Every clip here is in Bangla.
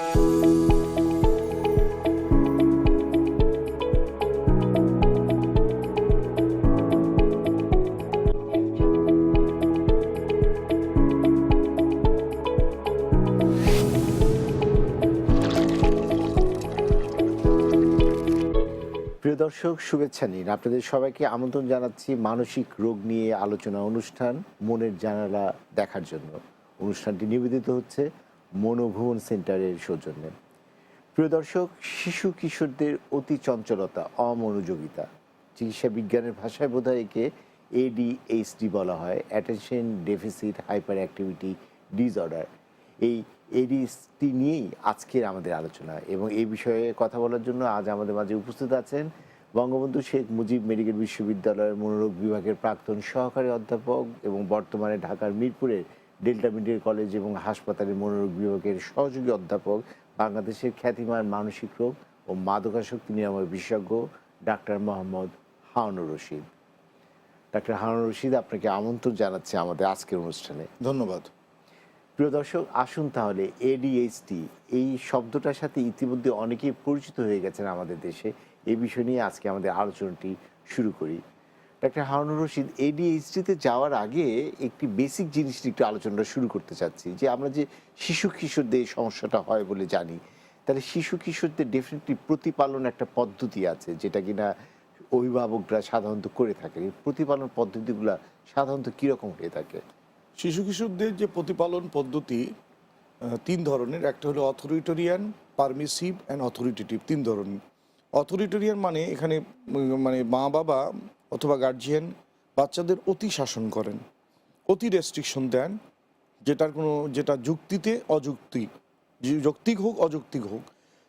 প্রিয় দর্শক, শুভেচ্ছা নিন। আপনাদের সবাইকে আমন্ত্রণ জানাচ্ছি মানসিক রোগ নিয়ে আলোচনা অনুষ্ঠান মনের জানালা দেখার জন্য। অনুষ্ঠানটি নিবেদিত হচ্ছে মনোভুবন সেন্টারের সৌজন্যে। প্রিয় দর্শক, শিশু কিশোরদের অতি চঞ্চলতা, অমনোযোগিতা, চিকিৎসা বিজ্ঞানের ভাষায় বোধহয় একে ADHD বলা হয়, attention deficit hyper activity disorder. এই ADHD নিয়েই আজকের আমাদের আলোচনা, এবং এই বিষয়ে কথা বলার জন্য আজ আমাদের মাঝে উপস্থিত আছেন বঙ্গবন্ধু শেখ মুজিব মেডিকেল বিশ্ববিদ্যালয়ের মনোরোগ বিভাগের প্রাক্তন সহকারী অধ্যাপক এবং বর্তমানে ঢাকার মিরপুরের ডেল্টা মেডিকেল কলেজ এবং হাসপাতালের মনোরোগ বিভাগের সহযোগী অধ্যাপক, বাংলাদেশের খ্যাতিমান মানসিক রোগ ও মাদকাসক্তি নিরাময় বিশেষজ্ঞ ডাক্তার মোহাম্মদ হারুনুর রশিদ। ডাক্তার হারুনুর রশিদ, আপনাকে আমন্ত্রণ জানাচ্ছি আমাদের আজকের অনুষ্ঠানে। ধন্যবাদ। প্রিয় দর্শক, আসুন তাহলে ADHD এই শব্দটার সাথে ইতিমধ্যে অনেকেই পরিচিত হয়ে গেছেন আমাদের দেশে। এই বিষয় নিয়ে আজকে আমাদের আলোচনাটি শুরু করি। ডাক্তার হারুনুর রশিদ, ADHDতে যাওয়ার আগে একটি বেসিক জিনিসটি একটু আলোচনাটা শুরু করতে চাচ্ছি, যে আমরা যে শিশু কিশোরদের এই সমস্যাটা হয় বলে জানি, তাহলে শিশু কিশোরদের ডেফিনেটলি প্রতিপালন একটা পদ্ধতি আছে যেটা কিনা অভিভাবকরা সাধারণত করে থাকে। এই প্রতিপালন পদ্ধতিগুলো সাধারণত কীরকম হয়ে থাকে? শিশু কিশোরদের যে প্রতিপালন পদ্ধতি তিন ধরনের। একটা হলো অথরিটেরিয়ান, পারমিসিভ অ্যান্ড অথরিটেটিভ। তিন ধরনের। অথরিটেরিয়ান মানে এখানে মানে মা বাবা অথবা গার্জিয়ান বাচ্চাদের অতি শাসন করেন, অতি রেস্ট্রিকশন দেন, যেটা যুক্তিতে অযৌক্তিক, যৌক্তিক হোক অযৌক্তিক হোক,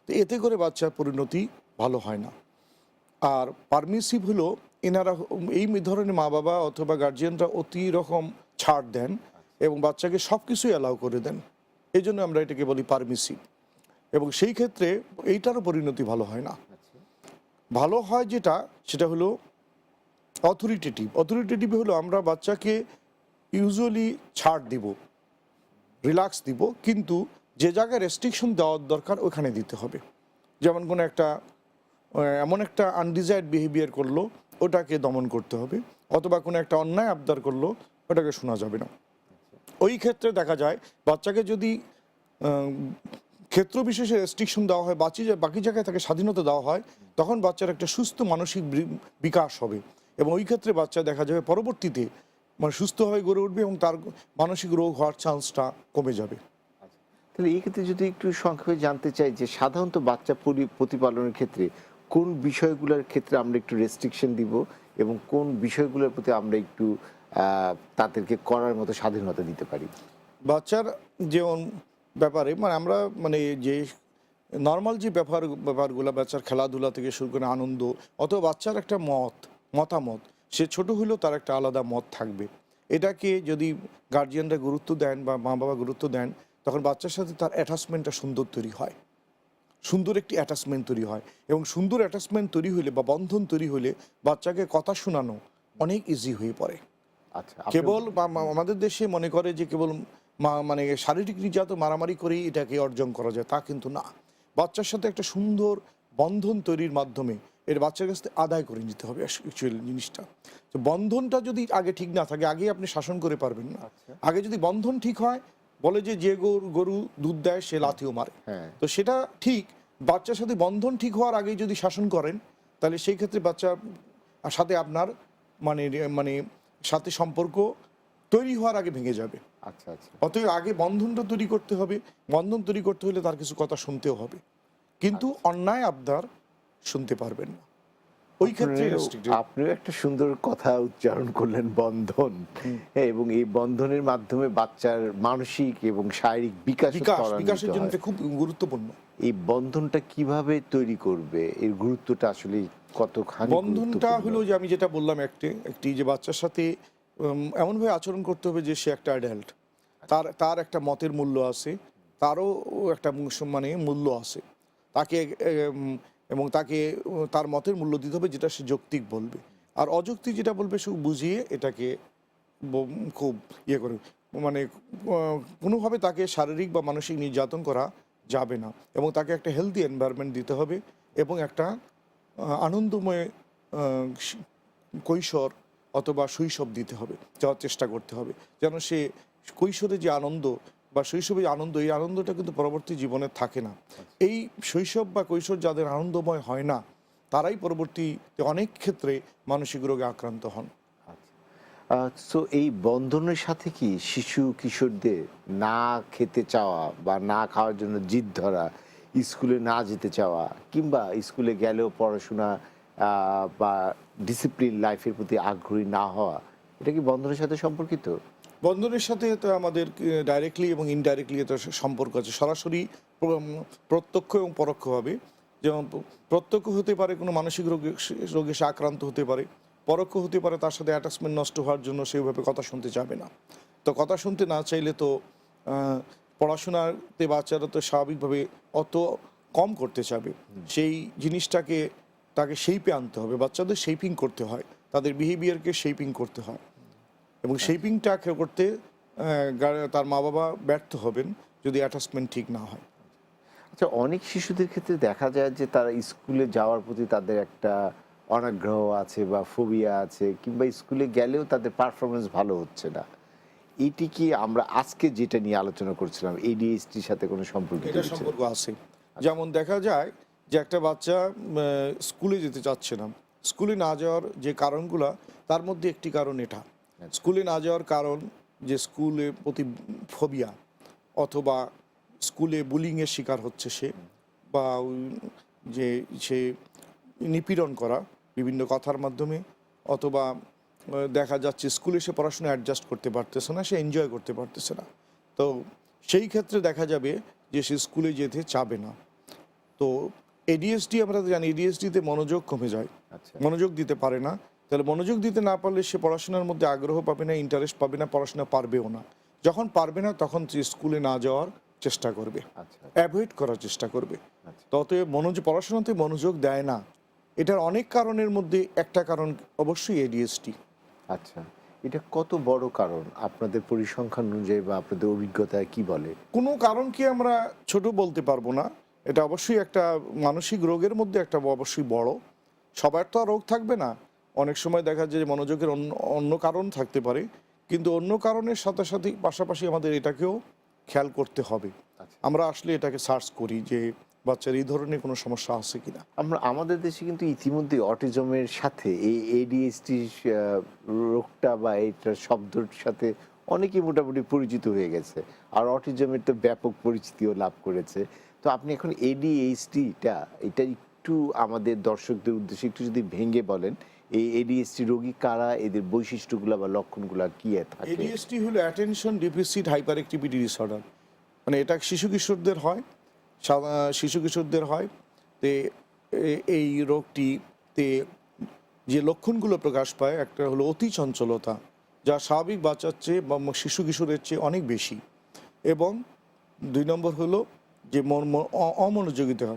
তো এতে করে বাচ্চার পরিণতি ভালো হয় না। আর পারমিসিভ হলো এনারা এই ধরনের মা বাবা অথবা গার্জিয়ানরা অতি রকম ছাড় দেন এবং বাচ্চাকে সব কিছুই অ্যালাউ করে দেন। এই জন্য আমরা এটাকে বলি পারমিসিভ। এবং সেই ক্ষেত্রে এইটারও পরিণতি ভালো হয় না। ভালো হয় সেটা হলো অথরিটেটিভ। অথরিটেটিভ হলো আমরা বাচ্চাকে ইউজুয়ালি ছাড় দিব, রিল্যাক্স দিব, কিন্তু যে জায়গায় রেস্ট্রিকশন দেওয়ার দরকার ওখানে দিতে হবে। যেমন কোনো একটা এমন একটা আনডিজায়ার্ড বিহেভিয়ার করলো, ওটাকে দমন করতে হবে, অথবা কোনো একটা অন্যায় আবদার করলো, ওটাকে শোনা যাবে না। ওই ক্ষেত্রে দেখা যায় বাচ্চাকে যদি ক্ষেত্র বিশেষে রেস্ট্রিকশন দেওয়া হয়, বাকি জায়গায় তাকে স্বাধীনতা দেওয়া হয়, তখন বাচ্চার একটা সুস্থ মানসিক বিকাশ হবে এবং ওই ক্ষেত্রে বাচ্চা দেখা যাবে পরবর্তীতে মানে সুস্থভাবে গড়ে উঠবে এবং তার মানসিক রোগ হওয়ার চান্সটা কমে যাবে। তাহলে এই ক্ষেত্রে যদি একটু সংক্ষেপে জানতে চাই যে সাধারণত বাচ্চা প্রতিপালনের ক্ষেত্রে কোন বিষয়গুলোর ক্ষেত্রে আমরা একটু রেস্ট্রিকশন দিব এবং কোন বিষয়গুলোর প্রতি আমরা একটু তাদেরকে করার মতো স্বাধীনতা দিতে পারি? বাচ্চার যে ব্যাপারে মানে আমরা মানে যে নর্মাল যে ব্যাপারগুলো, বাচ্চার খেলাধুলা থেকে শুরু করে আনন্দ, অথবা বাচ্চার একটা মতামত, সে ছোট হলেও তার একটা আলাদা মত থাকবে। এটাকে যদি গার্জিয়ানরা গুরুত্ব দেন বা মা বাবা গুরুত্ব দেন, তখন বাচ্চার সাথে তার অ্যাটাচমেন্টটা সুন্দর তৈরি হয়, সুন্দর একটি অ্যাটাচমেন্ট তৈরি হয়। এবং সুন্দর অ্যাটাচমেন্ট তৈরি হলে বা বন্ধন তৈরি হলে বাচ্চাকে কথা শোনানো অনেক ইজি হয়ে পড়ে। আচ্ছা, কেবল আমাদের দেশে মনে করে যে কেবল মানে শারীরিক নির্যাতন মারামারি করেই এটাকে অর্জন করা যায়, তা কিন্তু না। বাচ্চার সাথে একটা সুন্দর বন্ধন তৈরির মাধ্যমে এর বাচ্চার কাছ থেকে আদায় করে নিতে হবে অ্যাকচুয়াল জিনিসটা। তো বন্ধনটা যদি আগে ঠিক না থাকে, আগে আপনি শাসন করে পারবেন না। আগে যদি বন্ধন ঠিক হয়, বলে যে গরু দুধ দেয় সে লাথিও মারে, তো সেটা ঠিক। বাচ্চার সাথে বন্ধন ঠিক হওয়ার আগেই যদি শাসন করেন, তাহলে সেই ক্ষেত্রে বাচ্চার সাথে আপনার মানে মানে সাথে সম্পর্ক তৈরি হওয়ার আগে ভেঙে যাবে। আচ্ছা আচ্ছা। অতএব আগে বন্ধনটা তৈরি করতে হবে। বন্ধন তৈরি করতে হলে তার কিছু কথা শুনতেও হবে, কিন্তু অন্যায় আবদার শুনতে পারবেন না। ওই ক্ষেত্রে আপনিও একটা সুন্দর কথা উচ্চারণ করলেন, বন্ধন। এবং এই বন্ধনের মাধ্যমে বাচ্চার মানসিক এবং শারীরিক বিকাশের জন্য খুব গুরুত্বপূর্ণ। এই বন্ধনটা কিভাবে তৈরি করবে, এর গুরুত্বটা আসলে কতখানি? বন্ধনটা হলো যে আমি যেটা বললাম, একটি যে বাচ্চার সাথে এমনভাবে আচরণ করতে হবে যে সে একটা অ্যাডাল্ট, তার একটা মতের মূল্য আছে, তারও একটা মানে মূল্য আছে, তাকে এবং তাকে তার মতের মূল্য দিতে হবে যেটা সে যৌক্তিক বলবে। আর অযৌক্তিক যেটা বলবে সে বুঝিয়ে এটাকে খুব করে মানে কোনোভাবে তাকে শারীরিক বা মানসিক নির্যাতন করা যাবে না, এবং তাকে একটা হেলদি এনভায়রনমেন্ট দিতে হবে এবং একটা আনন্দময় কৈশোর অথবা শৈশব দিতে হবে, যাওয়ার চেষ্টা করতে হবে, যেন সে কৈশোরে যে আনন্দ বা শৈশবে যে আনন্দ, এই আনন্দটা কিন্তু পরবর্তী জীবনে থাকে না। এই শৈশব বা কৈশোর যাদের আনন্দময় হয় না, তারাই পরবর্তীতে অনেক ক্ষেত্রে মানসিক রোগে আক্রান্ত হন। সো এই বন্ধনের সাথে কি শিশু কিশোরদের না খেতে চাওয়া বা না খাওয়ার জন্য জিদ ধরা, স্কুলে না যেতে চাওয়া, কিংবা স্কুলে গেলেও পড়াশোনা বা ডিসিপ্লিন লাইফের প্রতি আগ্রহী না হওয়া, এটা কি বন্ধনের সাথে সম্পর্কিত? বন্ধনের সাথে তো আমাদের ডাইরেক্টলি এবং ইনডাইরেক্টলি এটা সম্পর্ক আছে, সরাসরি প্রত্যক্ষ এবং পরোক্ষভাবে। যেমন প্রত্যক্ষ হতে পারে কোনো মানসিক রোগে সে আক্রান্ত হতে পারে, পরোক্ষ হতে পারে তার সাথে অ্যাটাচমেন্ট নষ্ট হওয়ার জন্য সেভাবে কথা শুনতে চাবে না। তো কথা শুনতে না চাইলে তো পড়াশোনাতে বাচ্চারা তো স্বাভাবিকভাবে অত কম করতে চাবে, সেই জিনিসটাকে তাকে শেইপে আনতে হবে। বাচ্চাদের শেপিং করতে হয়, তাদের বিহেভিয়ারকে শেপিং করতে হয়, এবং শেপিংটা করতে তার মা বাবা ব্যর্থ হবেন যদি অ্যাটাচমেন্ট ঠিক না হয়। আচ্ছা, অনেক শিশুদের ক্ষেত্রে দেখা যায় যে তারা স্কুলে যাওয়ার প্রতি তাদের একটা অনাগ্রহ আছে বা ফোবিয়া আছে, কিংবা স্কুলে গেলেও তাদের পারফরমেন্স ভালো হচ্ছে না। এটি কি আমরা আজকে যেটা নিয়ে আলোচনা করছিলাম এডিএইচডির সাথে কোনো সম্পর্ক এটা রয়েছে? সম্পর্ক আছে। যেমন দেখা যায় যে একটা বাচ্চা স্কুলে যেতে চাচ্ছে না, স্কুলে না যাওয়ার যে কারণগুলো, তার মধ্যে একটি কারণ এটা। স্কুলে না যাওয়ার কারণ যে স্কুলে প্রতি ফোবিয়া, অথবা স্কুলে বুলিংয়ের শিকার হচ্ছে সে, বা যে সে নিপীড়ন করা বিভিন্ন কথার মাধ্যমে, অথবা দেখা যাচ্ছে স্কুলে সে পড়াশোনা অ্যাডজাস্ট করতে পারতেছে না, সে এনজয় করতে পারতেছে না। তো সেই ক্ষেত্রে দেখা যাবে যে সে স্কুলে যেতে চাবে না। তো এডিএসডি আমরা জানি, এডিএসডিতে মনোযোগ কমে যায়, আচ্ছা, মনোযোগ দিতে পারে না। তাহলে মনোযোগ দিতে না পারলে সে পড়াশোনার মধ্যে আগ্রহ পাবে না, ইন্টারেস্ট পাবে না, পড়াশোনা পারবেও না। যখন পারবে না তখন সে স্কুলে না যাওয়ার চেষ্টা করবে, আচ্ছা, অ্যাভয়েড করার চেষ্টা করবে। আচ্ছা, ততএব পড়াশোনাতে মনোযোগ দেয় না। এটার অনেক কারণের মধ্যে একটা কারণ অবশ্যই এডিএসডি। আচ্ছা। এটা কত বড় কারণ আপনাদের পরিসংখ্যান অনুযায়ী বা আপনাদের অভিজ্ঞতায় কি বলে? কোনো কারণকে আমরা ছোট বলতে পারবো না, এটা অবশ্যই একটা মানসিক রোগের মধ্যে একটা অবশ্যই বড়। সবার তো আর রোগ থাকবে না, অনেক সময় দেখা যায় যে মনোযোগের অন্য অন্য কারণ থাকতে পারে, কিন্তু অন্য কারণের সাথে সাথে পাশাপাশি আমাদের এটাকেও খেয়াল করতে হবে। আচ্ছা, আমরা আসলে এটাকে সার্চ করি যে বাচ্চার এই ধরনের কোনো সমস্যা আছে কিনা। আমাদের দেশে কিন্তু ইতিমধ্যে অটিজমের সাথে এই এডিএইচডি রোগটা বা এইটার শব্দর সাথে অনেকেই মোটামুটি পরিচিত হয়ে গেছে, আর অটিজমের তো ব্যাপক পরিচিতিও লাভ করেছে। তো আপনি এখন এডিএইচডিটা এটা একটু আমাদের দর্শকদের উদ্দেশ্যে একটু যদি ভেঙে বলেন, এই এডিএইচডি রোগী কারা, এদের বৈশিষ্ট্যগুলো বা লক্ষণগুলো কি থাকে? এডিএসডি হলো attention deficit hyper activity disorder, মানে এটা শিশু কিশোরদের হয়, শিশু কিশোরদের হয়। তে এই রোগটিতে যে লক্ষণগুলো প্রকাশ পায়, একটা হলো অতি চঞ্চলতা, যা স্বাভাবিক বাচ্চার চেয়ে বা শিশু কিশোরের চেয়ে অনেক বেশি, এবং 2 নম্বর হলো যে অমনোযোগিতা,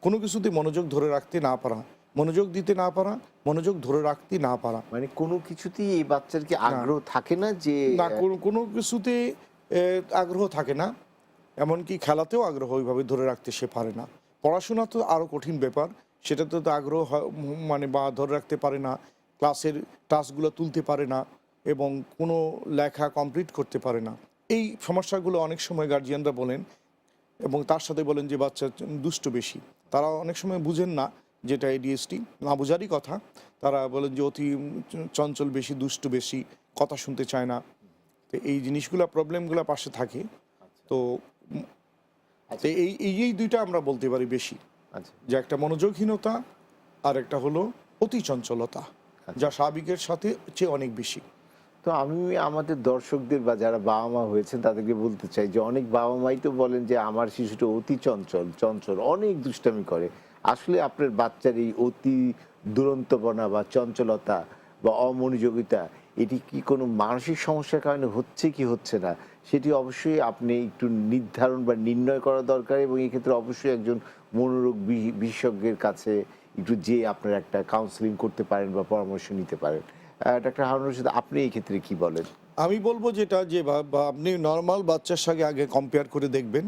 কোনো কিছুতে মনোযোগ ধরে রাখতে না পারা, মনোযোগ দিতে না পারা, মনোযোগ ধরে রাখতে না পারা। মানে কোনো কিছুতেই এই বাচ্চার কি আগ্রহ থাকে না যে না, কোনো কিছুতে আগ্রহ থাকে না, এমনকি খেলাতেও আগ্রহ ওইভাবে ধরে রাখতে সে পারে না। পড়াশোনা তো আরও কঠিন ব্যাপার, সেটাতে তো আগ্রহ মানে বা ধরে রাখতে পারে না, ক্লাসের টাস্কগুলো তুলতে পারে না, এবং কোনো লেখা কমপ্লিট করতে পারে না। এই সমস্যাগুলো অনেক সময় গার্জিয়ানরা বলেন, এবং তার সাথে বলেন যে বাচ্চা দুষ্ট বেশি। তারা অনেক সময় বুঝেন না যেটা এডিএসডি, না বোঝারই কথা। তারা বলেন যে অতি চঞ্চল বেশি, দুষ্ট বেশি, কথা শুনতে চায় না। তো এই জিনিসগুলো, প্রবলেমগুলো পাশে থাকে। তো আচ্ছা, এই দুইটা আমরা বলতে পারি বেশি, আচ্ছা, যে একটা মনোযোগহীনতা আর একটা হলো অতি চঞ্চলতা, যা স্বাভাবিকের সাথে চেয়ে অনেক বেশি। তো আমি আমাদের দর্শকদের বা যারা বাবা মা হয়েছেন তাদেরকে বলতে চাই যে অনেক বাবা মাই তো বলেন যে আমার শিশুটা অতি চঞ্চল চঞ্চল, অনেক দুষ্টামি করে। আসলে আপনার বাচ্চার এই অতি দুরন্তপনা বা চঞ্চলতা বা অমনোযোগিতা, এটি কি কোনো মানসিক সমস্যার কারণে হচ্ছে কি হচ্ছে না, সেটি অবশ্যই আপনি একটু নির্ধারণ বা নির্ণয় করা দরকার, এবং এক্ষেত্রে অবশ্যই একজন মনোরোগ বিশেষজ্ঞের কাছে একটু যেয়ে আপনারা একটা কাউন্সেলিং করতে পারেন বা পরামর্শ নিতে পারেন। ডাক্তার হারুন রশিদ, আপনি এই ক্ষেত্রে কি বলেন? আমি বলবো যেটা, যে আপনি নর্মাল বাচ্চার সঙ্গে আগে কম্পেয়ার করে দেখবেন,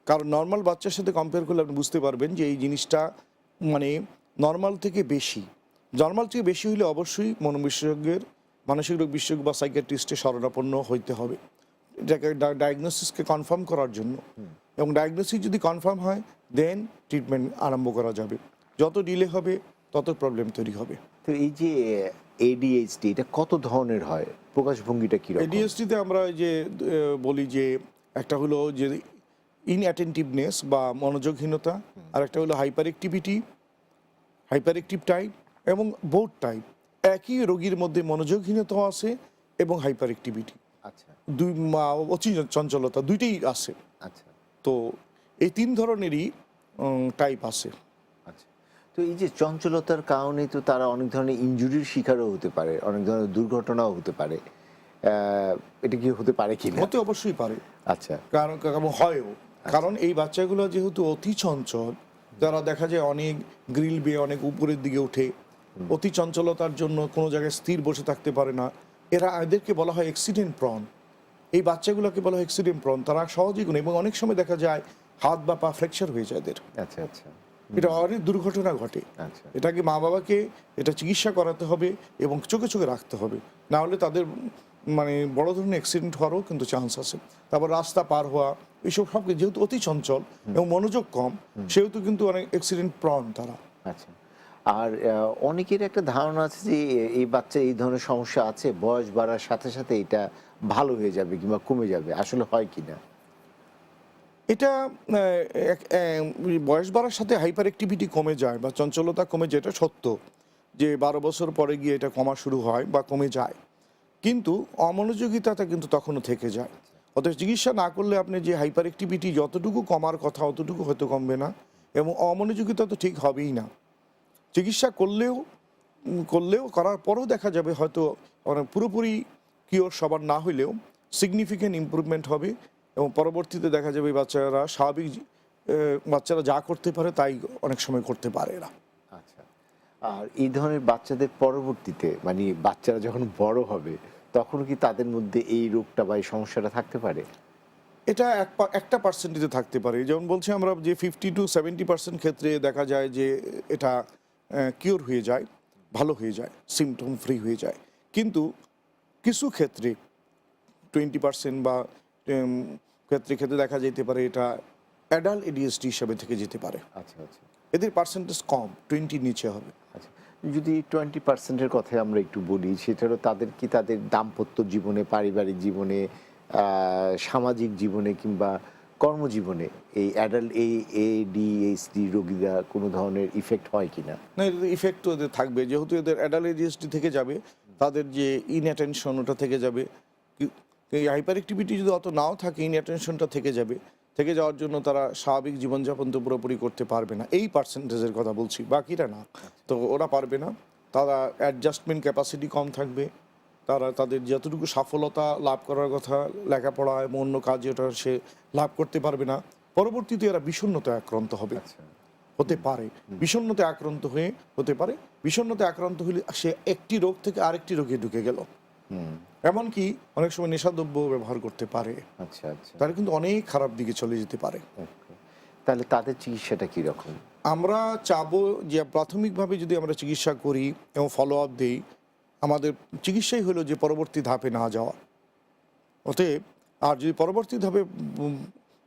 কারণ নর্মাল বাচ্চার সাথে কম্পেয়ার করলে আপনি বুঝতে পারবেন যে এই জিনিসটা মানে নর্মাল থেকে বেশি। নর্মাল থেকে বেশি হলে অবশ্যই মনোবিশেষজ্ঞের, মানসিক রোগ বিশেষজ্ঞ বা সাইকিয়াট্রিস্টের শরণাপন্ন হইতে হবে এটাকে ডায়াগনোসিসকে কনফার্ম করার জন্য। এবং ডায়াগনোসিস যদি কনফার্ম হয় দেন ট্রিটমেন্ট আরম্ভ করা যাবে। যত ডিলে হবে তত প্রবলেম তৈরি হবে। তো এই যে এডিএইচডি এটা কত ধরনের হয়, প্রকাশভঙ্গিটা কি রকম? এডিএসডিতে আমরা এই যে বলি যে একটা হলো যে ইনঅ্যাটেন্টিভনেস বা মনোযোগহীনতা, আর একটা হলো হাইপার অ্যাক্টিভ টাইপ এবং বোর্ড টাইপ। একই রোগীর মধ্যে মনোযোগহীনতাও আছে এবং হাইপার অ্যাক্টিভিটি, আচ্ছা দুই অতি চঞ্চলতা দুইটাই আছে। আচ্ছা তো এই তিন ধরনেরই টাইপ আছে। আচ্ছা। তো এই যে চঞ্চলতার কারণে তো তারা অনেক ধরনের ইনজুরির শিকারও হতে পারে, অনেক ধরনের দুর্ঘটনাও হতে পারে। এটা কি হতে পারে কি না? হতে অবশ্যই পারে, আচ্ছা কারণ হয়ও। কারণ এই বাচ্চাগুলো যেহেতু অতি চঞ্চল, যারা দেখা যায় অনেক গ্রিল বেয়ে অনেক উপরের দিকে ওঠে, অতি চঞ্চলতার জন্য কোনো জায়গায় স্থির বসে থাকতে পারে না, এদেরকে বলা হয় অ্যাক্সিডেন্ট প্রন। এই বাচ্চাগুলোকে বলা হয় অ্যাক্সিডেন্ট প্রন। তারা সহজেই কোনো, এবং অনেক সময় দেখা যায় হাত বা পা ফ্র্যাকচার হয়ে যায় এদের। আচ্ছা আচ্ছা এটা অনেক দুর্ঘটনা ঘটে। আচ্ছা এটাকে মা বাবাকে এটা চিকিৎসা করাতে হবে এবং চোখে চোখে রাখতে হবে, না হলে তাদের মানে বড় ধরনের অ্যাক্সিডেন্ট হওয়ারও কিন্তু চান্স আছে। তারপর রাস্তা পার হওয়া, এইসব সব যেহেতু অতি চঞ্চল এবং মনোযোগ কম, সেহেতু কিন্তু অনেক অ্যাক্সিডেন্ট প্রন তারা। আচ্ছা। আর অনেকের একটা ধারণা আছে যে এই বাচ্চা এই ধরনের সমস্যা আছে, বয়স বাড়ার সাথে সাথে এটা ভালো হয়ে যাবে কিংবা কমে যাবে, আসলে হয় কিনা? এটা বয়স বাড়ার সাথে হাইপার অ্যাক্টিভিটি কমে যায় বা চঞ্চলতা কমে যায়, এটা সত্য যে 12 বছর পরে গিয়ে এটা কমা শুরু হয় বা কমে যায়, কিন্তু অমনোযোগিতাটা কিন্তু তখনও থেকে যায়। অতএব চিকিৎসা না করলে আপনি যে হাইপার অ্যাক্টিভিটি যতটুকু কমার কথা অতটুকু হয়তো কমবে না, এবং অমনোযোগিতা তো ঠিক হবেই না। চিকিৎসা করলেও করার পরেও দেখা যাবে হয়তো পুরোপুরি কিওর সবার না হইলেও সিগনিফিক্যান্ট ইমপ্রুভমেন্ট হবে, এবং পরবর্তীতে দেখা যাবে বাচ্চারা স্বাভাবিক বাচ্চারা যা করতে পারে তাই অনেক সময় করতে পারে না। আচ্ছা। আর এই ধরনের বাচ্চাদের পরবর্তীতে মানে বাচ্চারা যখন বড় হবে তখন কি তাদের মধ্যে এই রোগটা বা এই সমস্যাটা থাকতে পারে? এটা একটা পার্সেন্টেজে থাকতে পারে। যেমন বলছি আমরা যে 50-70% ক্ষেত্রে দেখা যায় যে এটা কিওর হয়ে যায়, ভালো হয়ে যায়, সিমটম ফ্রি হয়ে যায়। কিন্তু কিছু ক্ষেত্রে 20% বা ক্ষেত্রে দেখা যেতে পারে এটা অ্যাডাল্ট এডিএসডি হিসাবে থেকে যেতে পারে। আচ্ছা আচ্ছা এদের পার্সেন্টেজ কম, 20 নিচে হবে। আচ্ছা। যদি 20%-এর কথা আমরা একটু বলি, সেটা হলো তাদের কি তাদের দাম্পত্য জীবনে, পারিবারিক জীবনে, সামাজিক জীবনে কিংবা কর্মজীবনে এই অ্যাডাল্ট এই এডিএইচডি রোগীরা কোনো ধরনের ইফেক্ট হয় কিনা? না, এদের ইফেক্ট তো এদের থাকবে, যেহেতু এদের অ্যাডাল্ট এডিএসডি থেকে যাবে, তাদের যে ইনঅ্যাটেনশন ওটা থেকে যাবে। এই হাইপার অ্যাক্টিভিটি যদি অত নাও থাকে, ইনঅ্যাটেনশনটা থেকে যাওয়ার জন্য তারা স্বাভাবিক জীবনযাপন তো পুরোপুরি করতে পারবে না। এই পার্সেন্টেজের কথা বলছি, বাকিটা না। তো ওরা পারবে না, তারা অ্যাডজাস্টমেন্ট ক্যাপাসিটি কম থাকবে, তারা তাদের যতটুকু সফলতা লাভ করার কথা লেখাপড়া এবং অন্য কাজে ওটা সে লাভ করতে পারবে না। পরবর্তীতে এরা বিষণ্ণতায় আক্রান্ত হবে, আচ্ছা হতে পারে বিষণ্ণতায় আক্রান্ত হতে পারে। বিষণ্ণতায় আক্রান্ত হলে সে একটি রোগ থেকে আরেকটি রোগে ঢুকে গেল, এমনকি অনেক সময় নেশাদ্রব্য ব্যবহার করতে পারে, আচ্ছা আচ্ছা তারা কিন্তু অনেক খারাপ দিকে চলে যেতে পারে। ওকে। তাহলে তাদের চিকিৎসাটা কীরকম? আমরা চাবো যে প্রাথমিকভাবে যদি আমরা চিকিৎসা করি এবং ফলো আপ দিই, আমাদের চিকিৎসাই হলো যে পরবর্তী ধাপে না যাওয়া। অতএব আর যদি পরবর্তী ধাপে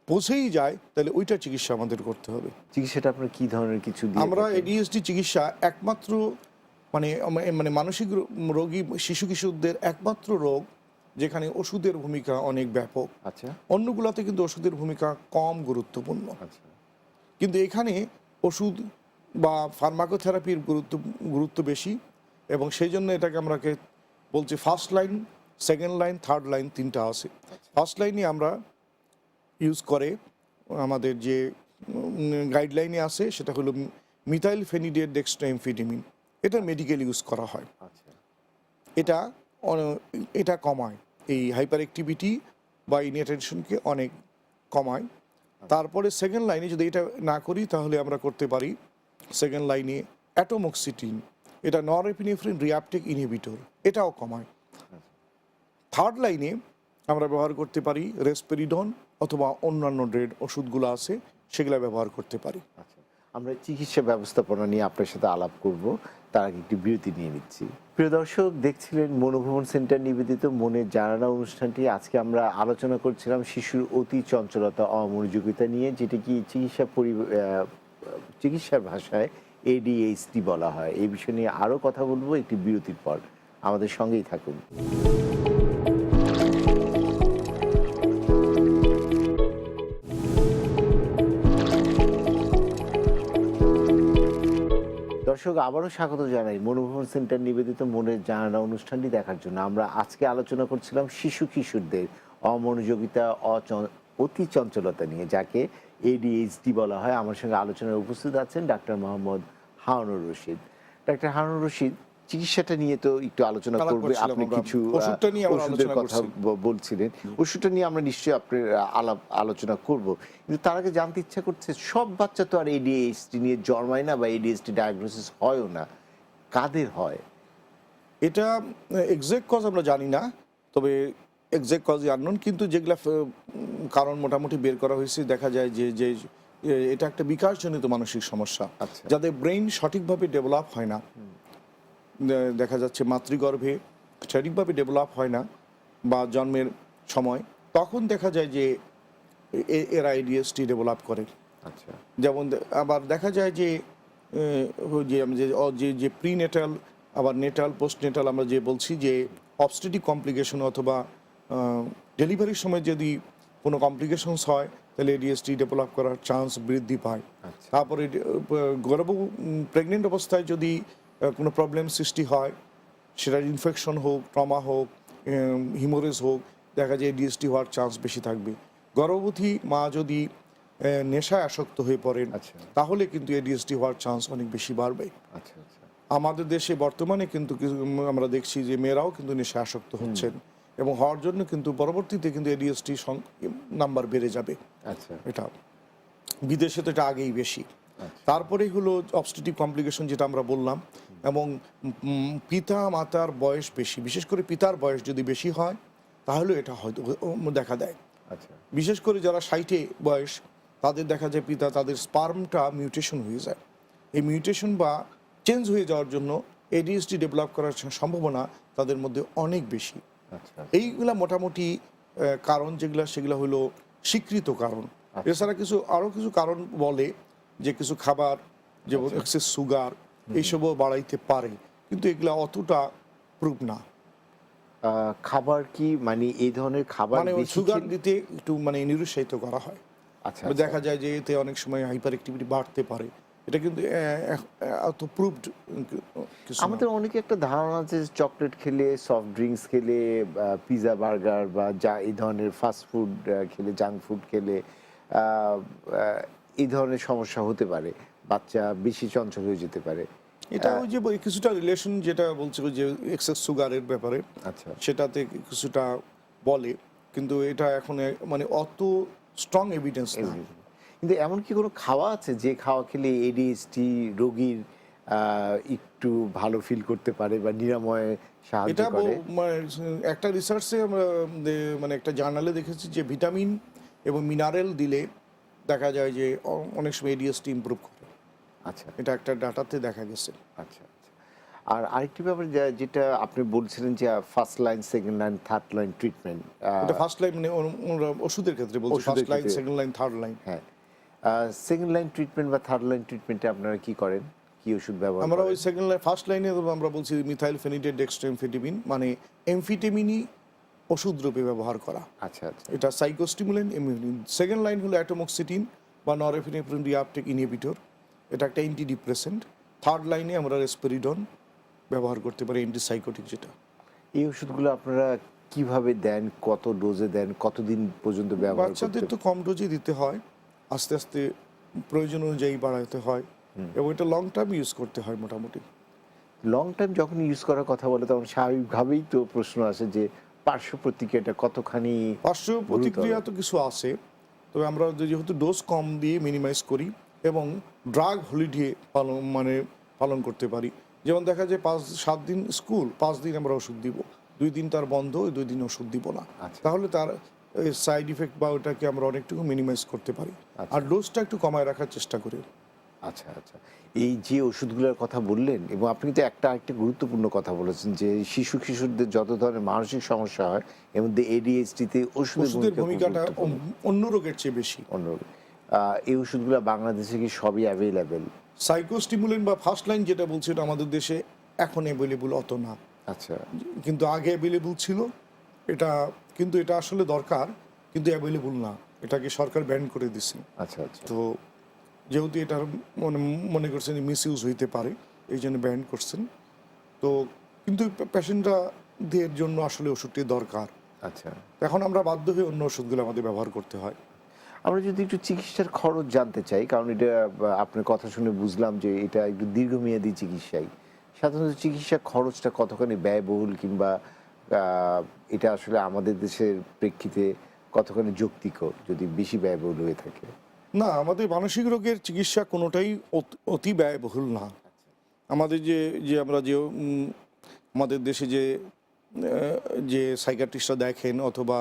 পৌঁছেই যায় তাহলে ওইটা চিকিৎসা আমাদের করতে হবে। চিকিৎসাটা আপনার কি ধরনের কিছু দিয়ে আমরা থাকেন? এডিএসডি চিকিৎসা একমাত্র মানে মানে মানসিক রোগী শিশু কিশোরদের একমাত্র রোগ যেখানে ওষুধের ভূমিকা অনেক ব্যাপক। আচ্ছা অন্যগুলোতে কিন্তু ওষুধের ভূমিকা কম গুরুত্বপূর্ণ, আচ্ছা কিন্তু এখানে ওষুধ বা ফার্মাকোথেরাপির গুরুত্ব বেশি, এবং সেই জন্য এটাকে আমরাকে বলছি first line, second line, third line, তিনটা আছে। ফার্স্ট লাইনে আমরা ইউজ করে আমাদের যে গাইডলাইনে আছে সেটা হলো মিথাইল ফেনিডেট ডেক্সট্রাএমফেটামিন, এটা মেডিকেল ইউজ করা হয়। আচ্ছা এটা কমায় এই হাইপার অ্যাক্টিভিটি বা ইনঅ্যাটেনশনকে অনেক কমায়। তারপরে সেকেন্ড লাইনে যদি এটা না করি তাহলে আমরা করতে পারি সেকেন্ড লাইনে অ্যাটোমোক্সিটিন, এটা নরএপিনেফ্রিন রিঅ্যাপটেক ইনহিবিটর, এটাও কমায়। থার্ড লাইনে আমরা ব্যবহার করতে পারি রেসপেরিডন অথবা অন্যান্য ওষুধগুলো আছে সেগুলো ব্যবহার করতে পারি। আচ্ছা, আমরা চিকিৎসা ব্যবস্থাপনা নিয়ে আপনার সাথে আলাপ করব, তার আগে একটি বিরতি নিয়ে নিচ্ছি। প্রিয় দর্শক, দেখছিলেন মনোভবন সেন্টার নিবেদিত মনের জানালা অনুষ্ঠানটি। আজকে আমরা আলোচনা করছিলাম শিশুর অতি চঞ্চলতা, অমনোযোগিতা নিয়ে, যেটি কি চিকিৎসার ভাষায় এডিএইচডি বলা হয়। এই বিষয় নিয়ে আরও কথা বলবো একটি বিরতির পর। আমাদের সঙ্গেই থাকুন। দর্শক, আবারও স্বাগত জানাই মনোভবন সেন্টার নিবেদিত মনের জানালা অনুষ্ঠানটি দেখার জন্য। আমরা আজকে আলোচনা করছিলাম শিশু কিশোরদের অমনোযোগিতা, অতি চঞ্চলতা নিয়ে, যাকে এডিএইচডি বলা হয়। আমার সঙ্গে আলোচনায় উপস্থিত আছেন ডাক্তার মোহাম্মদ হারুনুর রশিদ। ডাক্তার হারুনুর রশিদ, চিকিৎসাটা নিয়ে তো একটু আলোচনা করবে, আপনি কিছু ওষুধের কথা বলছিলেন। ওষুধটা নিয়ে আমরা নিশ্চয়ই আপনার আলোচনা করব, কিন্তু তার আগে জানতে ইচ্ছা করছে, সব বাচ্চা তো আর এডিএইচডি নিয়ে জন্মায় না, বা এডিএইচডি ডায়াগনোসিস হয়ও না। কাদের হয়? এটা এক্সাক্ট কজ আমরা জানি না, তবে এক্সাক্ট কজ আননোন, কিন্তু যেগুলা কারণ মোটামুটি বের করা হয়েছে, দেখা যায় যে যে এটা একটা বিকাশজনিত মানসিক সমস্যা। আচ্ছা। যাদের ব্রেইন সঠিকভাবে ডেভেলপ হয় না, দেখা যাচ্ছে মাতৃগর্ভে সঠিকভাবে ডেভেলপ হয় না বা জন্মের সময়, তখন দেখা যায় যে এরা এডিএসটি ডেভেলপ করে। আচ্ছা। যেমন আবার দেখা যায় যে যে আমি যে প্রিনেটাল, আবার নেটাল, পোস্ট নেটাল, আমরা যে বলছি যে অবস্টেটিক কমপ্লিকেশন অথবা ডেলিভারির সময় যদি কোনো কমপ্লিকেশনস হয়, তাহলে এডিএসটি ডেভেলপ করার চান্স বৃদ্ধি পায়। আচ্ছা। তারপরে প্রেগনেন্ট অবস্থায় যদি কোনো প্রবলেম সৃষ্টি হয়, সেটা ইনফেকশন হোক, ট্রমা হোক, হিমোরেজ হোক, দেখা যায় এডিএসটি হওয়ার চান্স বেশি থাকবে। গর্ভবতী মা যদি নেশায় আসক্ত হয়ে পড়েন, আচ্ছা। তাহলে কিন্তু এডিএসডি হওয়ার চান্স অনেক বেশি বাড়বে। আচ্ছা। আচ্ছা। আমাদের দেশে বর্তমানে কিন্তু আমরা দেখছি যে মেয়েরাও কিন্তু নেশায় আসক্ত হচ্ছেন, এবং হওয়ার জন্য কিন্তু পরবর্তীতে কিন্তু এডিএসডি নাম্বার বেড়ে যাবে। আচ্ছা। এটা বিদেশে তো এটা আগেই বেশি। তারপরেই হলো অবস্টেটিভ কমপ্লিকেশন, যেটা আমরা বললাম, এবং পিতা মাতার বয়স বেশি, বিশেষ করে পিতার বয়স যদি বেশি হয়, তাহলে এটা হয়তো দেখা দেয়। আচ্ছা। বিশেষ করে যারা 60 বয়স, তাদের দেখা যায় তাদের স্পার্মটা মিউটেশন হয়ে যায়। এই মিউটেশন বা চেঞ্জ হয়ে যাওয়ার জন্য এডিএসডি ডেভেলপ করার সম্ভাবনা তাদের মধ্যে অনেক বেশি। আচ্ছা। এইগুলা মোটামুটি কারণ সেগুলো হলো স্বীকৃত কারণ। এছাড়া আরও কিছু কারণ বলে যে কিছু খাবার, যেমন এক্সেস সুগার, এইসবও বাড়াইতে পারে, কিন্তু এগুলা অতটা প্রুফ না। খাবার কি, মানে এই ধরনের খাবার মানে বেশি সুগার খেলে? দিতে একটু মানে নিরুৎসাহিত করা হয়। আচ্ছা। দেখা যায় যে এতে অনেক সময় হাইপার অ্যাক্টিভিটি বাড়তে পারে। এটা কিন্তু এত প্রুভড কিছু না। আমাদের অনেকে একটা ধারণা আছে যে চকলেট খেলে, সফট ড্রিঙ্কস খেলে, পিৎজা, বার্গার বা যা এই ধরনের ফাস্ট ফুড খেলে, জাঙ্ক ফুড খেলে এই ধরনের সমস্যা হতে পারে, বাচ্চা বেশি চঞ্চল হয়ে যেতে পারে। এটা ওই যে কিছুটা রিলেশন, যেটা বলছে যে এক্সেস সুগারের ব্যাপারে, আচ্ছা। সেটাতে কিছুটা বলে, কিন্তু এটা এখন মানে অত স্ট্রং এভিডেন্স না। কিন্তু এমন কি কোনো খাওয়া আছে যে খাওয়া খেলে এডিএইচডি রোগীর একটু ভালো ফিল করতে পারে বা নিরাময়ে সাহায্য এটা করে? মানে একটা রিসার্চে আমরা মানে একটা জার্নালে দেখেছি যে ভিটামিন এবং মিনারেল দিলে দেখা যায় যে অনেক সময় এডিএসটি ইমপ্রুভ করে। আচ্ছা। এটা একটা ডাটাতে দেখা গেছে। আচ্ছা। আর আরেকটি ব্যাপার যেটা আপনি বলছিলেন যে first line, second line, third line treatment. এটা ফার্স্ট লাইন মানে ওষুধের ক্ষেত্রে বলছি, first line, second line, third line. হ্যাঁ, সেকেন্ড লাইন ট্রিটমেন্ট বা থার্ড লাইন ট্রিটমেন্টে আপনারা কি করেন, কি ওষুধ ব্যবহার আমরা করেন? ওই সেকেন্ড লাইন, ফার্স্ট লাইনে আমরা বলছি মিথাইল ফেনিডেট ডেক্সট্রোএমফেটামিন, মানে এমফিটেমিনই ওষুধ রূপে ব্যবহার করা। আচ্ছা। আচ্ছা। এটা সাইকোস্টিমুলেন্ট এমফিটেমিন। সেকেন্ড লাইন হলো অ্যাটোমোক্সিটিন বা নরএপিনেফ্রিন রিআপটেক ইনহিবিটর, এটা একটা অ্যান্টিডিপ্রেসেন্ট। থার্ড লাইনে আমরা রেসপেরিডন ব্যবহার করতে পারি, অ্যান্টিসাইকোটিক যেটা। এই ওষুধগুলো আপনারা কিভাবে দেন, কত ডোজে দেন, কতদিন পর্যন্ত ব্যবহার করতে? বাচ্চাদের তো কম ডোজে দিতে হয়, আস্তে আস্তে প্রয়োজন অনুযায়ী বাড়াতে হয়, এবং এটা লং টার্ম ইউজ করতে হয় মোটামুটি। লং টাইম যখন ইউজ করার কথা বলে, তখন স্বাভাবিকভাবেই তো প্রশ্ন আসে যে পার্শ্ব প্রতিক্রিয়াটা কতখানি? পার্শ্ব প্রতিক্রিয়া তো কিছু আছে, তবে আমরা যেহেতু ডোজ কম দিয়ে মিনিমাইজ করি এবং ড্রাগ হলিডে পালন করতে পারি। যেমন দেখা যায় 5-7 দিন স্কুল, 5 দিন আমরা ওষুধ দিব, 2 দিন তার বন্ধ, ওই 2 দিন ওষুধ দিব না। আচ্ছা। তাহলে তার সাইড ইফেক্ট বা ওটাকে আমরা অনেকটুকু মিনিমাইজ করতে পারি, আর ডোজটা একটু কমায় রাখার চেষ্টা করি। আচ্ছা আচ্ছা, এই যে ওষুধগুলোর কথা বললেন এবং আপনি কিন্তু একটা গুরুত্বপূর্ণ কথা বলেছেন যে কিশোরদের যত ধরনের মানসিক সমস্যা হয় এর মধ্যে এডিএইচডিতে ওষুধের ওষুধের ভূমিকা খুব ভূমিকাটা গুরুত্বপূর্ণ। অন্য রোগের চেয়ে বেশি। অন্য এই ওষুধগুলো বাংলাদেশে কি সবই অ্যাভেলেবেল? সাইকোস্টিমুলেন্ট বা ফার্স্ট লাইন যেটা বলছি এটা আমাদের দেশে এখন অ্যাভেলেবল অত না, আচ্ছা কিন্তু আগে অ্যাভেলেবল ছিল। এটা কিন্তু এটা আসলে দরকার, কিন্তু অ্যাভেলেবল না, এটাকে সরকার ব্যান করে দিছে। আচ্ছা আচ্ছা তো যেহেতু এটার মনে মনে করছেন মিস ইউজ হইতে পারে, এই জন্য ব্যান করছেন। তো কিন্তু পেশেন্টদের জন্য আসলে ওষুধটি দরকার। আচ্ছা। এখন আমরা বাধ্য হয়ে অন্য ওষুধগুলো আমাদের ব্যবহার করতে হয়। আমরা যদি একটু চিকিৎসার খরচ জানতে চাই, কারণ এটা আপনার কথা শুনে বুঝলাম যে এটা একটু দীর্ঘমেয়াদী চিকিৎসাই। সাধারণত চিকিৎসা খরচটা কতখানি ব্যয়বহুল কিংবা এটা আসলে আমাদের দেশের প্রেক্ষিতে কতখানি যৌক্তিক যদি বেশি ব্যয়বহুল হয়ে থাকে? না, আমাদের মানসিক রোগের চিকিৎসা কোনোটাই অতি ব্যয়বহুল না। আমাদের যে যে আমরা যে আমাদের দেশে যে সাইকিয়াট্রিস্টরা দেখেন অথবা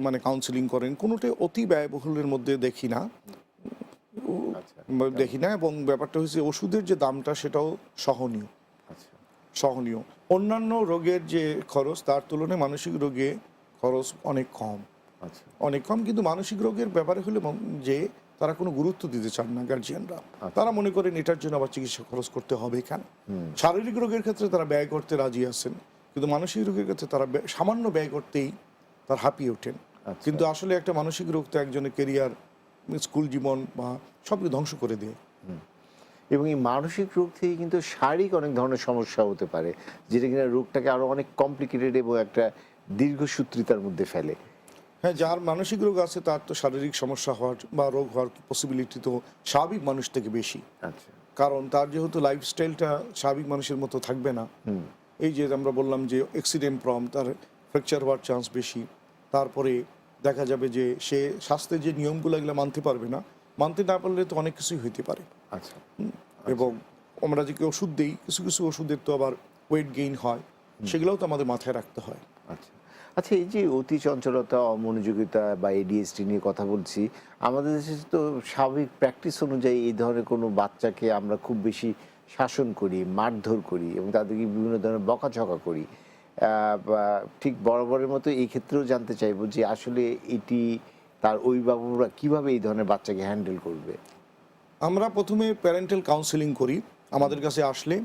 মানে কাউন্সিলিং করেন, কোনোটাই অতি ব্যয়বহুলের মধ্যে দেখি না। আচ্ছা দেখি না, এবং ব্যাপারটা হচ্ছে ওষুধের যে দামটা সেটাও সহনীয়। আচ্ছা সহনীয় অন্যান্য রোগের যে খরচ তার তুলনায় মানসিক রোগে খরচ অনেক কম, আচ্ছা অনেক কম। কিন্তু মানসিক রোগের ব্যাপারে হলে যে তারা কোনো গুরুত্ব দিতে চান না গার্জিয়ানরা। তারা মনে করেন এটার জন্য আবার চিকিৎসা খরচ করতে হবে কেন। শারীরিক রোগের ক্ষেত্রে তারা ব্যয় করতে রাজি আছেন, কিন্তু মানসিক রোগের ক্ষেত্রে তারা সামান্য ব্যয় করতেই তার হাঁপিয়ে ওঠেন। কিন্তু আসলে একটা মানসিক রোগ তো একজনের কেরিয়ার, স্কুল জীবন বা সবই ধ্বংস করে দেয়। এবং এই মানসিক রোগ থেকে কিন্তু শারীরিক অনেক ধরনের সমস্যা হতে পারে, যেটা কিনা রোগটাকে আরো অনেক কমপ্লিকেটেড এবং একটা দীর্ঘসূত্রিতার মধ্যে ফেলে। হ্যাঁ, যার মানসিক রোগ আছে তার তো শারীরিক সমস্যা হওয়ার বা রোগ হওয়ার পসিবিলিটি তো স্বাভাবিক মানুষ থেকে বেশি। আচ্ছা কারণ তার যেহেতু লাইফস্টাইলটা স্বাভাবিক মানুষের মতো থাকবে না। এই যে আমরা বললাম যে অ্যাক্সিডেন্ট প্রম, তার ফ্র্যাকচার হওয়ার চান্স বেশি। তারপরে দেখা যাবে যে সে স্বাস্থ্যের যে নিয়মগুলো এগুলো মানতে পারবে না, মানতে না পারলে তো অনেক কিছুই হইতে পারে। আচ্ছা এবং আমরা যে ওষুধ দিই, কিছু কিছু ওষুধের তো আবার ওয়েট গেইন হয়, সেগুলোও তো আমাদের মাথায় রাখতে হয়। আচ্ছা আচ্ছা, এই যে অতি চঞ্চলতা, অমনোযোগিতা বা এডিএসডি নিয়ে কথা বলছি, আমাদের দেশে তো স্বাভাবিক প্র্যাকটিস অনুযায়ী এই ধরনের কোনো বাচ্চাকে আমরা খুব বেশি শাসন করি, মারধর করি এবং তাদেরকে বিভিন্ন ধরনের বকাঝকা করি। বা ঠিক বরাবরের মতো এই ক্ষেত্রেও জানতে চাইবো যে আসলে এটি তার অভিভাবকরা কিভাবে এই ধরনের বাচ্চাকে হ্যান্ডেল করবে? আমরা প্রথমে প্যারেন্টাল কাউন্সেলিং করি আমাদের কাছে আসলে,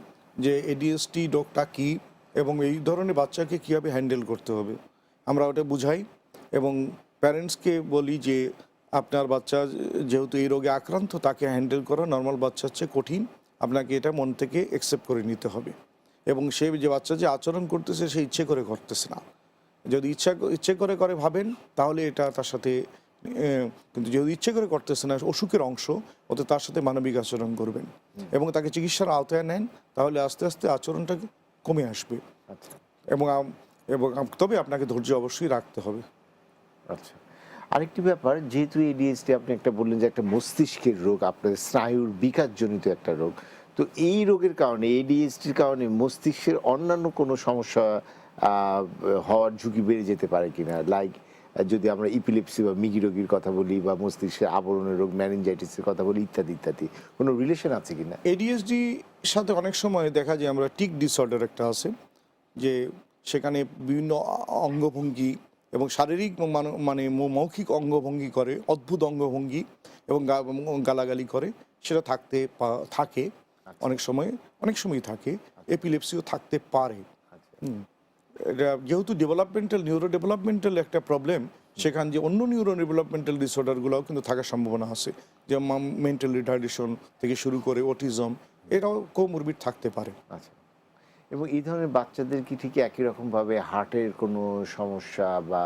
যে এডিএসটি রোগটা কী এবং এই ধরনের বাচ্চাকে কীভাবে হ্যান্ডেল করতে হবে আমরা ওটা বুঝাই। এবং প্যারেন্টসকে বলি যে আপনার বাচ্চা যেহেতু এই রোগে আক্রান্ত, তাকে হ্যান্ডেল করা নর্মাল বাচ্চার চেয়ে কঠিন, আপনাকে এটা মন থেকে অ্যাকসেপ্ট করে নিতে হবে। এবং সে যে বাচ্চা যে আচরণ করতেছে সে ইচ্ছে করে করতেছে না। যদি ইচ্ছে করে করে ভাবেন তাহলে এটা তার সাথে কিন্তু যদি ইচ্ছে করে করতেছে না, অসুখের অংশ, ওতে তার সাথে মানবিক আচরণ করবেন এবং তাকে চিকিৎসার আওতায় নেন, তাহলে আস্তে আস্তে আচরণটা কমে আসবে। আচ্ছা এবং এবং তবে আপনাকে ধৈর্য অবশ্যই রাখতে হবে। আচ্ছা, আরেকটি ব্যাপার, যেহেতু এডিএসডি আপনি একটা বললেন যে একটা মস্তিষ্কের রোগ, আপনার স্নায়ুর বিকাশজনিত একটা রোগ, তো এই রোগের কারণে, এডিএসডির কারণে মস্তিষ্কের অন্যান্য কোনো সমস্যা হওয়ার ঝুঁকি বেড়ে যেতে পারে কিনা? লাইক যদি আমরা ইপিলেপসি বা মিগি রোগীর কথা বলি বা মস্তিষ্কের আবরণের রোগ ম্যানিনজাইটিসের কথা বলি, ইত্যাদি ইত্যাদি, কোনো রিলেশন আছে কিনা? এডিএসডি সাথে অনেক সময় দেখা যায় আমরা টিক ডিসঅর্ডার একটা আছে, যে সেখানে বিভিন্ন অঙ্গভঙ্গি এবং শারীরিক মানে মৌখিক অঙ্গভঙ্গি করে, অদ্ভুত অঙ্গভঙ্গি এবং গালাগালি করে, সেটা থাকে অনেক সময় থাকে। এপিলেপসিও থাকতে পারে। এটা যেহেতু নিউরো ডেভেলপমেন্টাল একটা প্রবলেম, সেখান যে অন্য নিউরো ডেভেলপমেন্টাল ডিসঅর্ডারগুলোও কিন্তু থাকার সম্ভাবনা আছে, যেমন মেন্টাল রিটার্ডেশন থেকে শুরু করে অটিজম, এটাও কোমরবিড থাকতে পারে। আচ্ছা, এবং এই ধরনের বাচ্চাদের কি ঠিক একই রকমভাবে হার্টের কোনো সমস্যা বা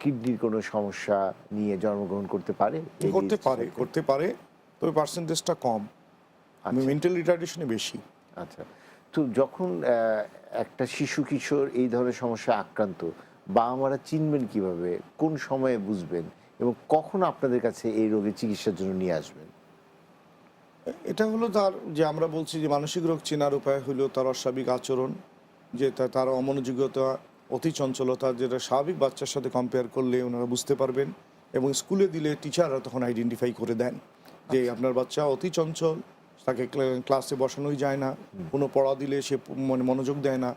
কিডনির কোনো সমস্যা নিয়ে জন্মগ্রহণ করতে পারে? করতে পারে, তবে পার্সেন্টেজটা কম, মেন্টাল রিটার্ডেশনে বেশি। আচ্ছা, তো যখন একটা শিশু কিশোর এই ধরনের সমস্যা আক্রান্ত, বাবা মারা চিনবেন কিভাবে, কোন সময়ে বুঝবেন এবং কখন আপনাদের কাছে এই রোগের চিকিৎসার জন্য নিয়ে আসবেন? এটা হলো তার যে আমরা বলছি যে মানসিক রোগ চেনার উপায় হলো তার অস্বাভাবিক আচরণ, যে তার অমনোযোগতা অতি চঞ্চলতা, যেটা স্বাভাবিক বাচ্চার সাথে কম্পেয়ার করলে ওনারা বুঝতে পারবেন, এবং স্কুলে দিলে টিচাররা তখন আইডেন্টিফাই করে দেন যে আপনার বাচ্চা অতি চঞ্চল, তাকে ক্লাসে বসানোই যায় না, কোনো পড়া দিলে সে মানে মনোযোগ দেয় না,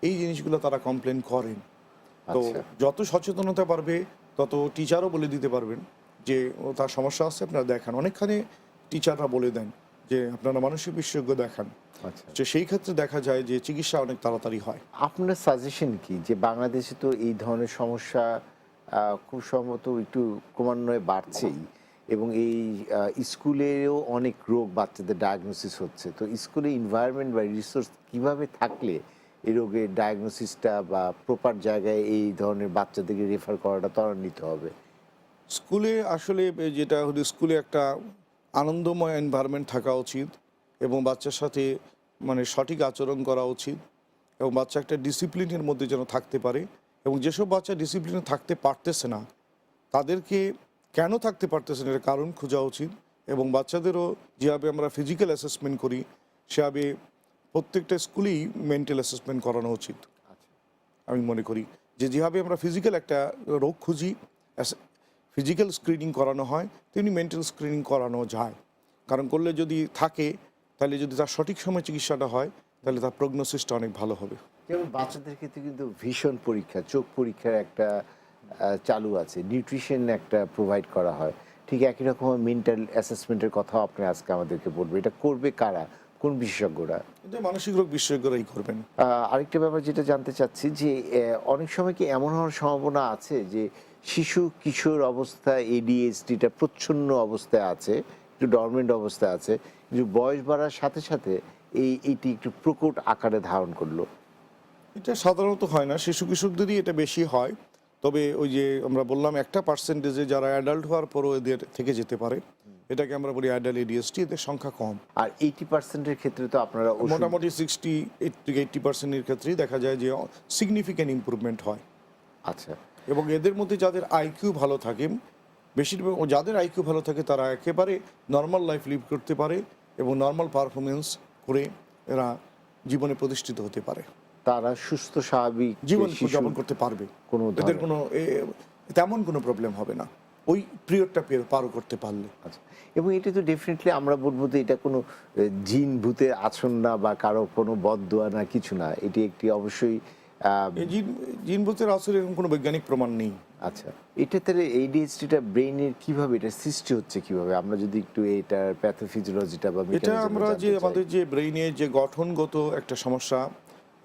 এই জিনিসগুলো তারা কমপ্লেন করেন। তো আচ্ছা। যত সচেতনতা পারবে তত টিচারও বলে দিতে পারবেন যে তার সমস্যা আছে, আপনারা দেখান। অনেকখানি টিচাররা বলে দেন যে আপনারা মানসিক বিশেষজ্ঞ দেখান। আচ্ছা, তো সেই ক্ষেত্রে দেখা যায় যে চিকিৎসা অনেক তাড়াতাড়ি হয়। আপনার সাজেশন কি যে বাংলাদেশে তো এই ধরনের সমস্যা খুব সম্ভবত একটু ক্রমান্বয়ে বাড়ছেই, এবং এই স্কুলেও অনেক রোগ বাচ্চাদের ডায়াগনোসিস হচ্ছে, তো স্কুলে এনভায়রনমেন্ট বা রিসোর্স কিভাবে থাকলে এই রোগের ডায়াগনোসিসটা বা প্রপার জায়গায় এই ধরনের বাচ্চাদেরকে রেফার করাটা ত্বরান্বিত হবে? স্কুলে আসলে যেটা হলো, স্কুলে একটা আনন্দময় এনভায়রনমেন্ট থাকা উচিত, এবং বাচ্চার সাথে মানে সঠিক আচরণ করা উচিত, এবং বাচ্চা একটা ডিসিপ্লিনের মধ্যে যেন থাকতে পারে। এবং যেসব বাচ্চা ডিসিপ্লিনে থাকতে পারতেছে না, তাদেরকে কেন থাকতে পারতেছে না এর কারণ খোঁজা উচিত। এবং বাচ্চাদেরও যেভাবে আমরা ফিজিক্যাল অ্যাসেসমেন্ট করি, সেভাবে প্রত্যেকটা স্কুলেই মেন্টাল অ্যাসেসমেন্ট করানো উচিত। আমি মনে করি যে যেভাবে আমরা ফিজিক্যাল একটা রোগ খুঁজি, ফিজিক্যাল স্ক্রিনিং করানো হয়, তেমনি মেন্টাল স্ক্রিনিং করানো যায়। কারণ করলে যদি থাকে, তাহলে যদি তার সঠিক সময় চিকিৎসাটা হয়, তাহলে তার প্রগনোসিসটা অনেক ভালো হবে। যেমন বাচ্চাদের ক্ষেত্রে কিন্তু ভীষণ পরীক্ষা, চোখ পরীক্ষার একটা চালু আছে, নিউট্রিশন একটা প্রোভাইড করা হয়, ঠিক একই রকম মেন্টাল অ্যাসেসমেন্টের কথাও আপনি আজকে আমাদেরকে বলবেন। এটা করবে কারা, কোন বিশেষজ্ঞরা? এটা মানসিক রোগ বিশেষজ্ঞরাই করবেন। আরেকটা ব্যাপার যেটা জানতে চাচ্ছি যে অনেক সময় কি এমন হওয়ার সম্ভাবনা আছে যে শিশু কিশোর অবস্থায় এডিএইচডিটা প্রচ্ছন্ন অবস্থায় আছে, একটু ডরমেন্ট অবস্থায় আছে, কিন্তু বয়স বাড়ার সাথে সাথে এইটি একটু প্রকট আকারে ধারণ করলো? এটা সাধারণত হয় না, শিশু কিশোরদেরই এটা বেশি হয়। তবে ওই যে আমরা বললাম একটা পার্সেন্টেজে যারা অ্যাডাল্ট হওয়ার পরও এদের থেকে যেতে পারে, এটাকে আমরা বলি অ্যাডাল্ট এডিএসটি, এদের সংখ্যা কম। আর 80%-এর ক্ষেত্রে তো আপনারা মোটামুটি 60-80%-এর ক্ষেত্রেই দেখা যায় যে সিগনিফিক্যান্ট ইমপ্রুভমেন্ট হয়। আচ্ছা, এবং এদের মধ্যে যাদের আইকিউ ভালো থাকে, বেশিরভাগ যাদের আইকিউ ভালো থাকে, তারা একেবারে নর্মাল লাইফ লিভ করতে পারে এবং নর্মাল পারফরমেন্স করে এরা জীবনে প্রতিষ্ঠিত হতে পারে, তারা সুস্থ স্বাভাবিক জীবন শিশু, যাপন করতে পারবে। কোনো এদের ধরনের- কোনো তেমন কোনো প্রবলেম হবে না ওই পিরিয়ডটা পার করতে পারলে। আচ্ছা, এবং এটা তো ডেফিনেটলি আমরা বলবো যে এটা কোনো জিন ভূতের আছন্ন না বা কারো কোনো বদদোয়া না, কিছু না, এটি একটি অবশ্যই এই জিনভূতের আসলে এরকম কোনো বৈজ্ঞানিক প্রমাণ নেই। আচ্ছা, এটা তাহলে এইচডিটা ব্রেইনের কিভাবে এটা সৃষ্টি হচ্ছে কিভাবে, আমরা যদি একটু এটার প্যাথোফিজিওলজিটা বা এটা mechanism টা আমরা জানতে যে চাই। আমাদের যে ব্রেইনে যে গঠনগত একটা সমস্যা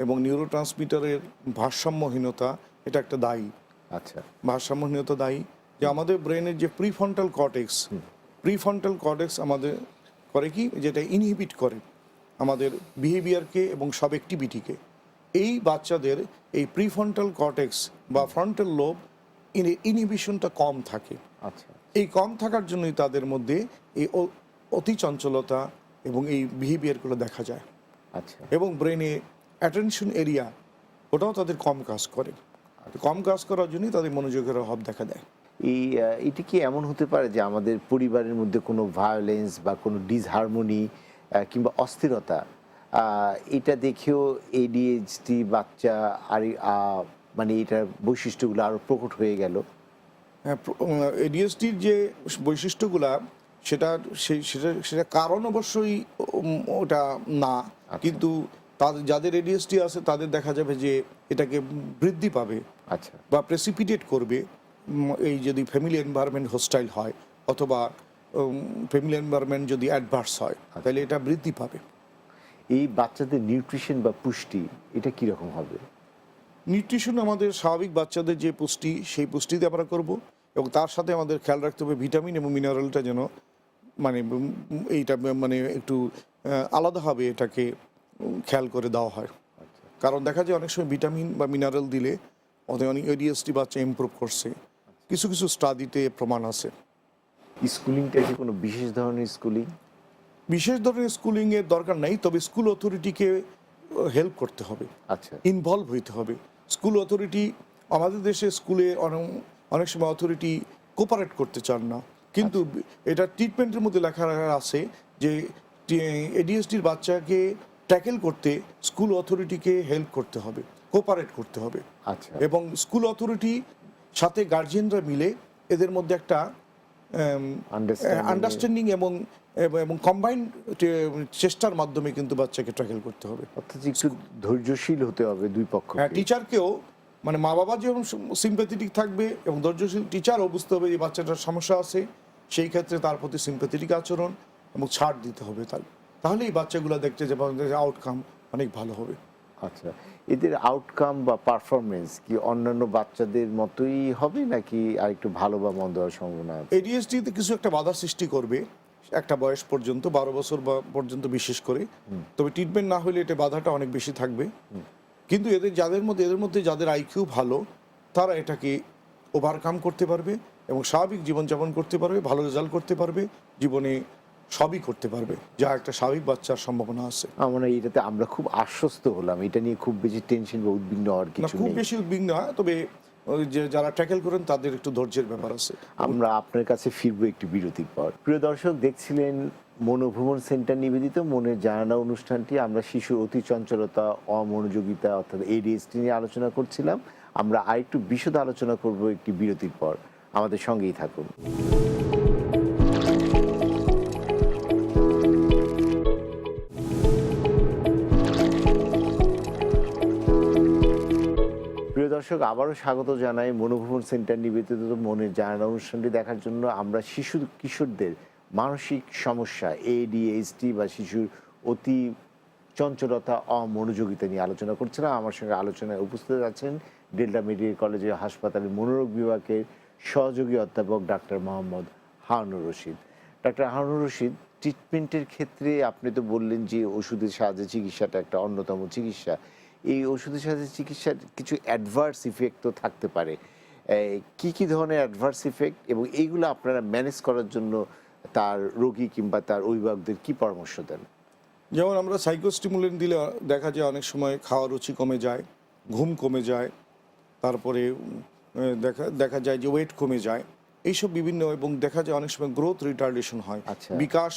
এবং নিউরোট্রান্সমিটারের ভারসাম্যহীনতা, এটা একটা দায়ী। আচ্ছা, ভারসাম্যহীনতা দায়ী যে আমাদের ব্রেনের যে প্রিফ্রন্টাল কর্টেক্স আমাদের করে কি, যেটা ইনহিবিট করে আমাদের বিহেভিয়ারকে এবং সব অ্যাক্টিভিটিকে। এই বাচ্চাদের এই প্রিফ্রন্টাল কর্টেক্স বা ফ্রন্টাল লোব ইনহিবিশনটা কম থাকে। আচ্ছা, এই কম থাকার জন্যই তাদের মধ্যে এই অতি চঞ্চলতা এবং এই বিহেভিয়ারগুলো দেখা যায়। আচ্ছা, এবং ব্রেনে অ্যাটেনশন এরিয়া, ওটাও তাদের কম কাজ করে। কম কাজ করার জন্যই তাদের মনোযোগের অভাব দেখা দেয়। এটি কি এমন হতে পারে যে আমাদের পরিবারের মধ্যে কোনো ভায়োলেন্স বা কোনো ডিসহারমোনি কিংবা অস্থিরতা, এটা দেখেও এডিএইচডি বাচ্চা আর মানে এটার বৈশিষ্ট্যগুলো আরো প্রকট হয়ে গেল? হ্যাঁ, এডিএসডির যে বৈশিষ্ট্যগুলা, সেটা সেটা সেটা কারণ অবশ্যই ওটা না, কিন্তু তাদের যাদের এডিএসডি আছে তাদের দেখা যাবে যে এটাকে বৃদ্ধি পাবে আচ্ছা, বা প্রেসিপিটেট করবে এই যদি ফ্যামিলি এনভায়রনমেন্ট হোস্টাইল হয়, অথবা ফ্যামিলি এনভায়রনমেন্ট যদি অ্যাডভার্স হয়, তাহলে এটা বৃদ্ধি পাবে। এই বাচ্চাদের নিউট্রিশন বা পুষ্টি এটা কিরকম হবে? নিউট্রিশন আমাদের স্বাভাবিক বাচ্চাদের যে পুষ্টি, সেই পুষ্টিতে আমরা করব, এবং তার সাথে আমাদের খেয়াল রাখতে হবে ভিটামিন এবং মিনারেলটা যেন মানে এইটা মানে একটু আলাদাভাবে এটাকে খেয়াল করে দেওয়া হয়। কারণ দেখা যায় অনেক সময় ভিটামিন বা মিনারেল দিলে ওদের অনেক এডিএসডি বাচ্চা ইমপ্রুভ করছে, কিছু কিছু স্টাডিতে প্রমাণ আছে। স্কুলিংটা কি কোনো বিশেষ ধরনের স্কুলিং? বিশেষ ধরনের স্কুলিংয়ের দরকার নেই, তবে স্কুল অথরিটিকে হেল্প করতে হবে, আচ্ছা, ইনভলভ হইতে হবে। স্কুল অথরিটি, আমাদের দেশে স্কুলে অনেক সময় অথরিটি কোপারেট করতে চান না, কিন্তু এটা ট্রিটমেন্টের মধ্যে লেখা আছে যে এডিএসডির বাচ্চাকে ট্যাকেল করতে স্কুল অথরিটিকে হেল্প করতে হবে, কোপারেট করতে হবে আচ্ছা, এবং স্কুল অথরিটি সাথে গার্জিয়ানরা মিলে এদের মধ্যে একটা আন্ডারস্ট্যান্ডিং এবং এবং কম্বাইন্ড চেষ্টার মাধ্যমে কিন্তু বাচ্চাকে ট্যাকেল করতে হবে। অর্থাৎ একটু ধৈর্যশীল হতে হবে দুই পক্ষ। হ্যাঁ, টিচারকেও মানে মা বাবা যেমন সিম্প্যাথেটিক থাকবে এবং ধৈর্যশীল টিচারও বুঝতে হবে যে বাচ্চাটার সমস্যা আছে, সেই ক্ষেত্রে তার প্রতি সিম্প্যাথেটিক আচরণ এবং ছাড় দিতে হবে তাহলে এই বাচ্চাগুলো দেখতে যে আউটকাম অনেক ভালো হবে। আচ্ছা, এদের আউটকাম বা পারফরমেন্স কি অন্যান্য বাচ্চাদের মতোই হবে নাকি আর একটু ভালো বা মন্দ হওয়ার সম্ভাবনা আছে? এডিএসডিতে কিছু একটা বাধা সৃষ্টি করবে একটা বয়স পর্যন্ত, 12 বছর বা পর্যন্ত বিশেষ করে, তবে ট্রিটমেন্ট না হলে এটা বাধাটা অনেক বেশি থাকবে। কিন্তু এদের মধ্যে যাদের আইকিউ ভালো তারা এটাকে ওভারকাম করতে পারবে এবং স্বাভাবিক জীবনযাপন করতে পারবে, ভালো রেজাল্ট করতে পারবে, জীবনে সবই করতে পারবে, যা একটা স্বাভাবিক বাচ্চার সম্ভাবনা আছে। আমরা এটাতে আমরা খুব আশ্বস্ত হলাম, এটা নিয়ে খুব বেশি টেনশন বা উদ্বিগ্ন হওয়ার না, কিছু খুব নেই। বেশি উদ্বিগ্ন হয়, তবে ওই যে যারা ট্যাকেল করেন তাদের একটু ধৈর্যের ব্যাপার আছে। আমরা আপনার কাছে ফিরবো একটি বিরতির পর। প্রিয় দর্শক, দেখছিলেন মনোভ্রমণ সেন্টার নিবেদিত মনের জানালা অনুষ্ঠানটি। আমরা শিশুর অতি চঞ্চলতা, অমনোযোগিতা অর্থাৎ এডিএসডি নিয়ে আলোচনা করছিলাম। আমরা আরেকটু বিশদ আলোচনা করব একটি বিরতির পর। আমাদের সঙ্গেই থাকুন। প্রিয় দর্শক, আবারও স্বাগত জানাই মনোভ্রমণ সেন্টার নিবেদিত মনের জানালা অনুষ্ঠানটি দেখার জন্য। আমরা শিশু কিশোরদের মানসিক সমস্যা এডিএইচডি বা শিশুর অতি চঞ্চলতা, অমনোযোগিতা নিয়ে আলোচনা করছিলাম। আমার সঙ্গে আলোচনায় উপস্থিত আছেন ডেল্টা মেডিকেল কলেজের হাসপাতালের মনোরোগ বিভাগের সহযোগী অধ্যাপক ডাক্তার মোহাম্মদ হারুনুর রশিদ। ডাক্তার হারুনুর রশিদ, ট্রিটমেন্টের ক্ষেত্রে আপনি তো বললেন যে ওষুধের সাহায্যে চিকিৎসাটা একটা অন্যতম চিকিৎসা। এই ওষুধের সাথে চিকিৎসার কিছু অ্যাডভার্স ইফেক্ট তো থাকতে পারে। কি কি ধরনের অ্যাডভার্স ইফেক্ট এবং এইগুলো আপনারা ম্যানেজ করার জন্য তার রোগী কিংবা তার অভিভাবকদের কি পরামর্শ দেন? যেমন আমরা সাইকোস্টিমুলেন্ট দিলে দেখা যায় অনেক সময় খাওয়ার রুচি কমে যায়, ঘুম কমে যায়, তারপরে দেখা যায় যে ওয়েট কমে যায়, এইসব বিভিন্ন, এবং দেখা যায় অনেক সময় গ্রোথ রিটার্ডেশন হয়, আচ্ছা। বিকাশ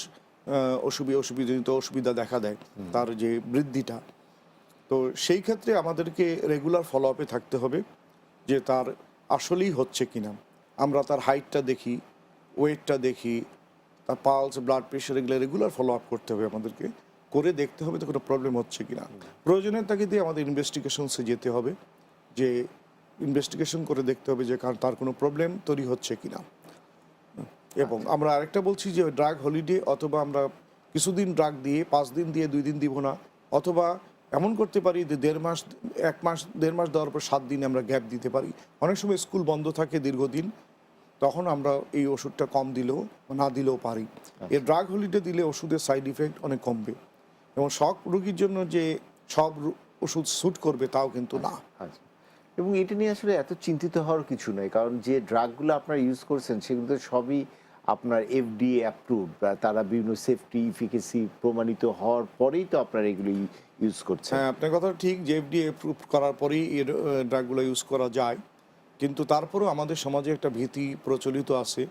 অসুবিধা দেখা দেয় তার যে বৃদ্ধিটা। তো সেই ক্ষেত্রে আমাদেরকে রেগুলার ফলো আপে থাকতে হবে যে তার আসলেই হচ্ছে কিনা। আমরা তার হাইটটা দেখি, ওয়েটটা দেখি, তার পালস, ব্লাড প্রেশার, এগুলো রেগুলার ফলো আপ করতে হবে আমাদেরকে, করে দেখতে হবে তো কোনো প্রবলেম হচ্ছে কিনা। প্রয়োজনের তাগিদে আমাদের ইনভেস্টিগেশনসে যেতে হবে, যে ইনভেস্টিগেশন করে দেখতে হবে যে তার কোনো প্রবলেম তৈরি হচ্ছে কিনা। এবং আমরা আরেকটা বলছি যে ড্রাগ হলিডে, অথবা আমরা কিছুদিন ড্রাগ দিয়ে 5 দিন দিয়ে 2 দিন দিব না, অথবা এমন করতে পারি যে 1.5 মাস দেওয়ার পর 7 দিন আমরা গ্যাপ দিতে পারি। অনেক সময় স্কুল বন্ধ থাকে দীর্ঘদিন, তখন আমরা এই ওষুধটা কম দিলেও না দিলেও পারি। এই ড্রাগ হলিডে দিলে ওষুধের সাইড ইফেক্ট অনেক কমবে, এবং শক রোগীর জন্য যে সব ওষুধ স্যুট করবে তাও কিন্তু না। আচ্ছা, এবং এটা নিয়ে আসলে এত চিন্তিত হওয়ার কিছু নয়, কারণ যে ড্রাগগুলো আপনারা ইউজ করছেন সেগুলো তো সবই আপনার এফডিএ অ্যাপ্রুভ, বা তারা বিভিন্ন সেফটি ইফিকেসি প্রমাণিত হওয়ার পরেই তো আপনারা এগুলো ইউজ করছেন। হ্যাঁ, আপনার কথা ঠিক যে এফডিএ অ্যাপ্রুভ করার পরেই এর ড্রাগগুলো ইউজ করা যায়, কিন্তু তারপরেও আমাদের সমাজে একটা ভীতি প্রচলিত আছে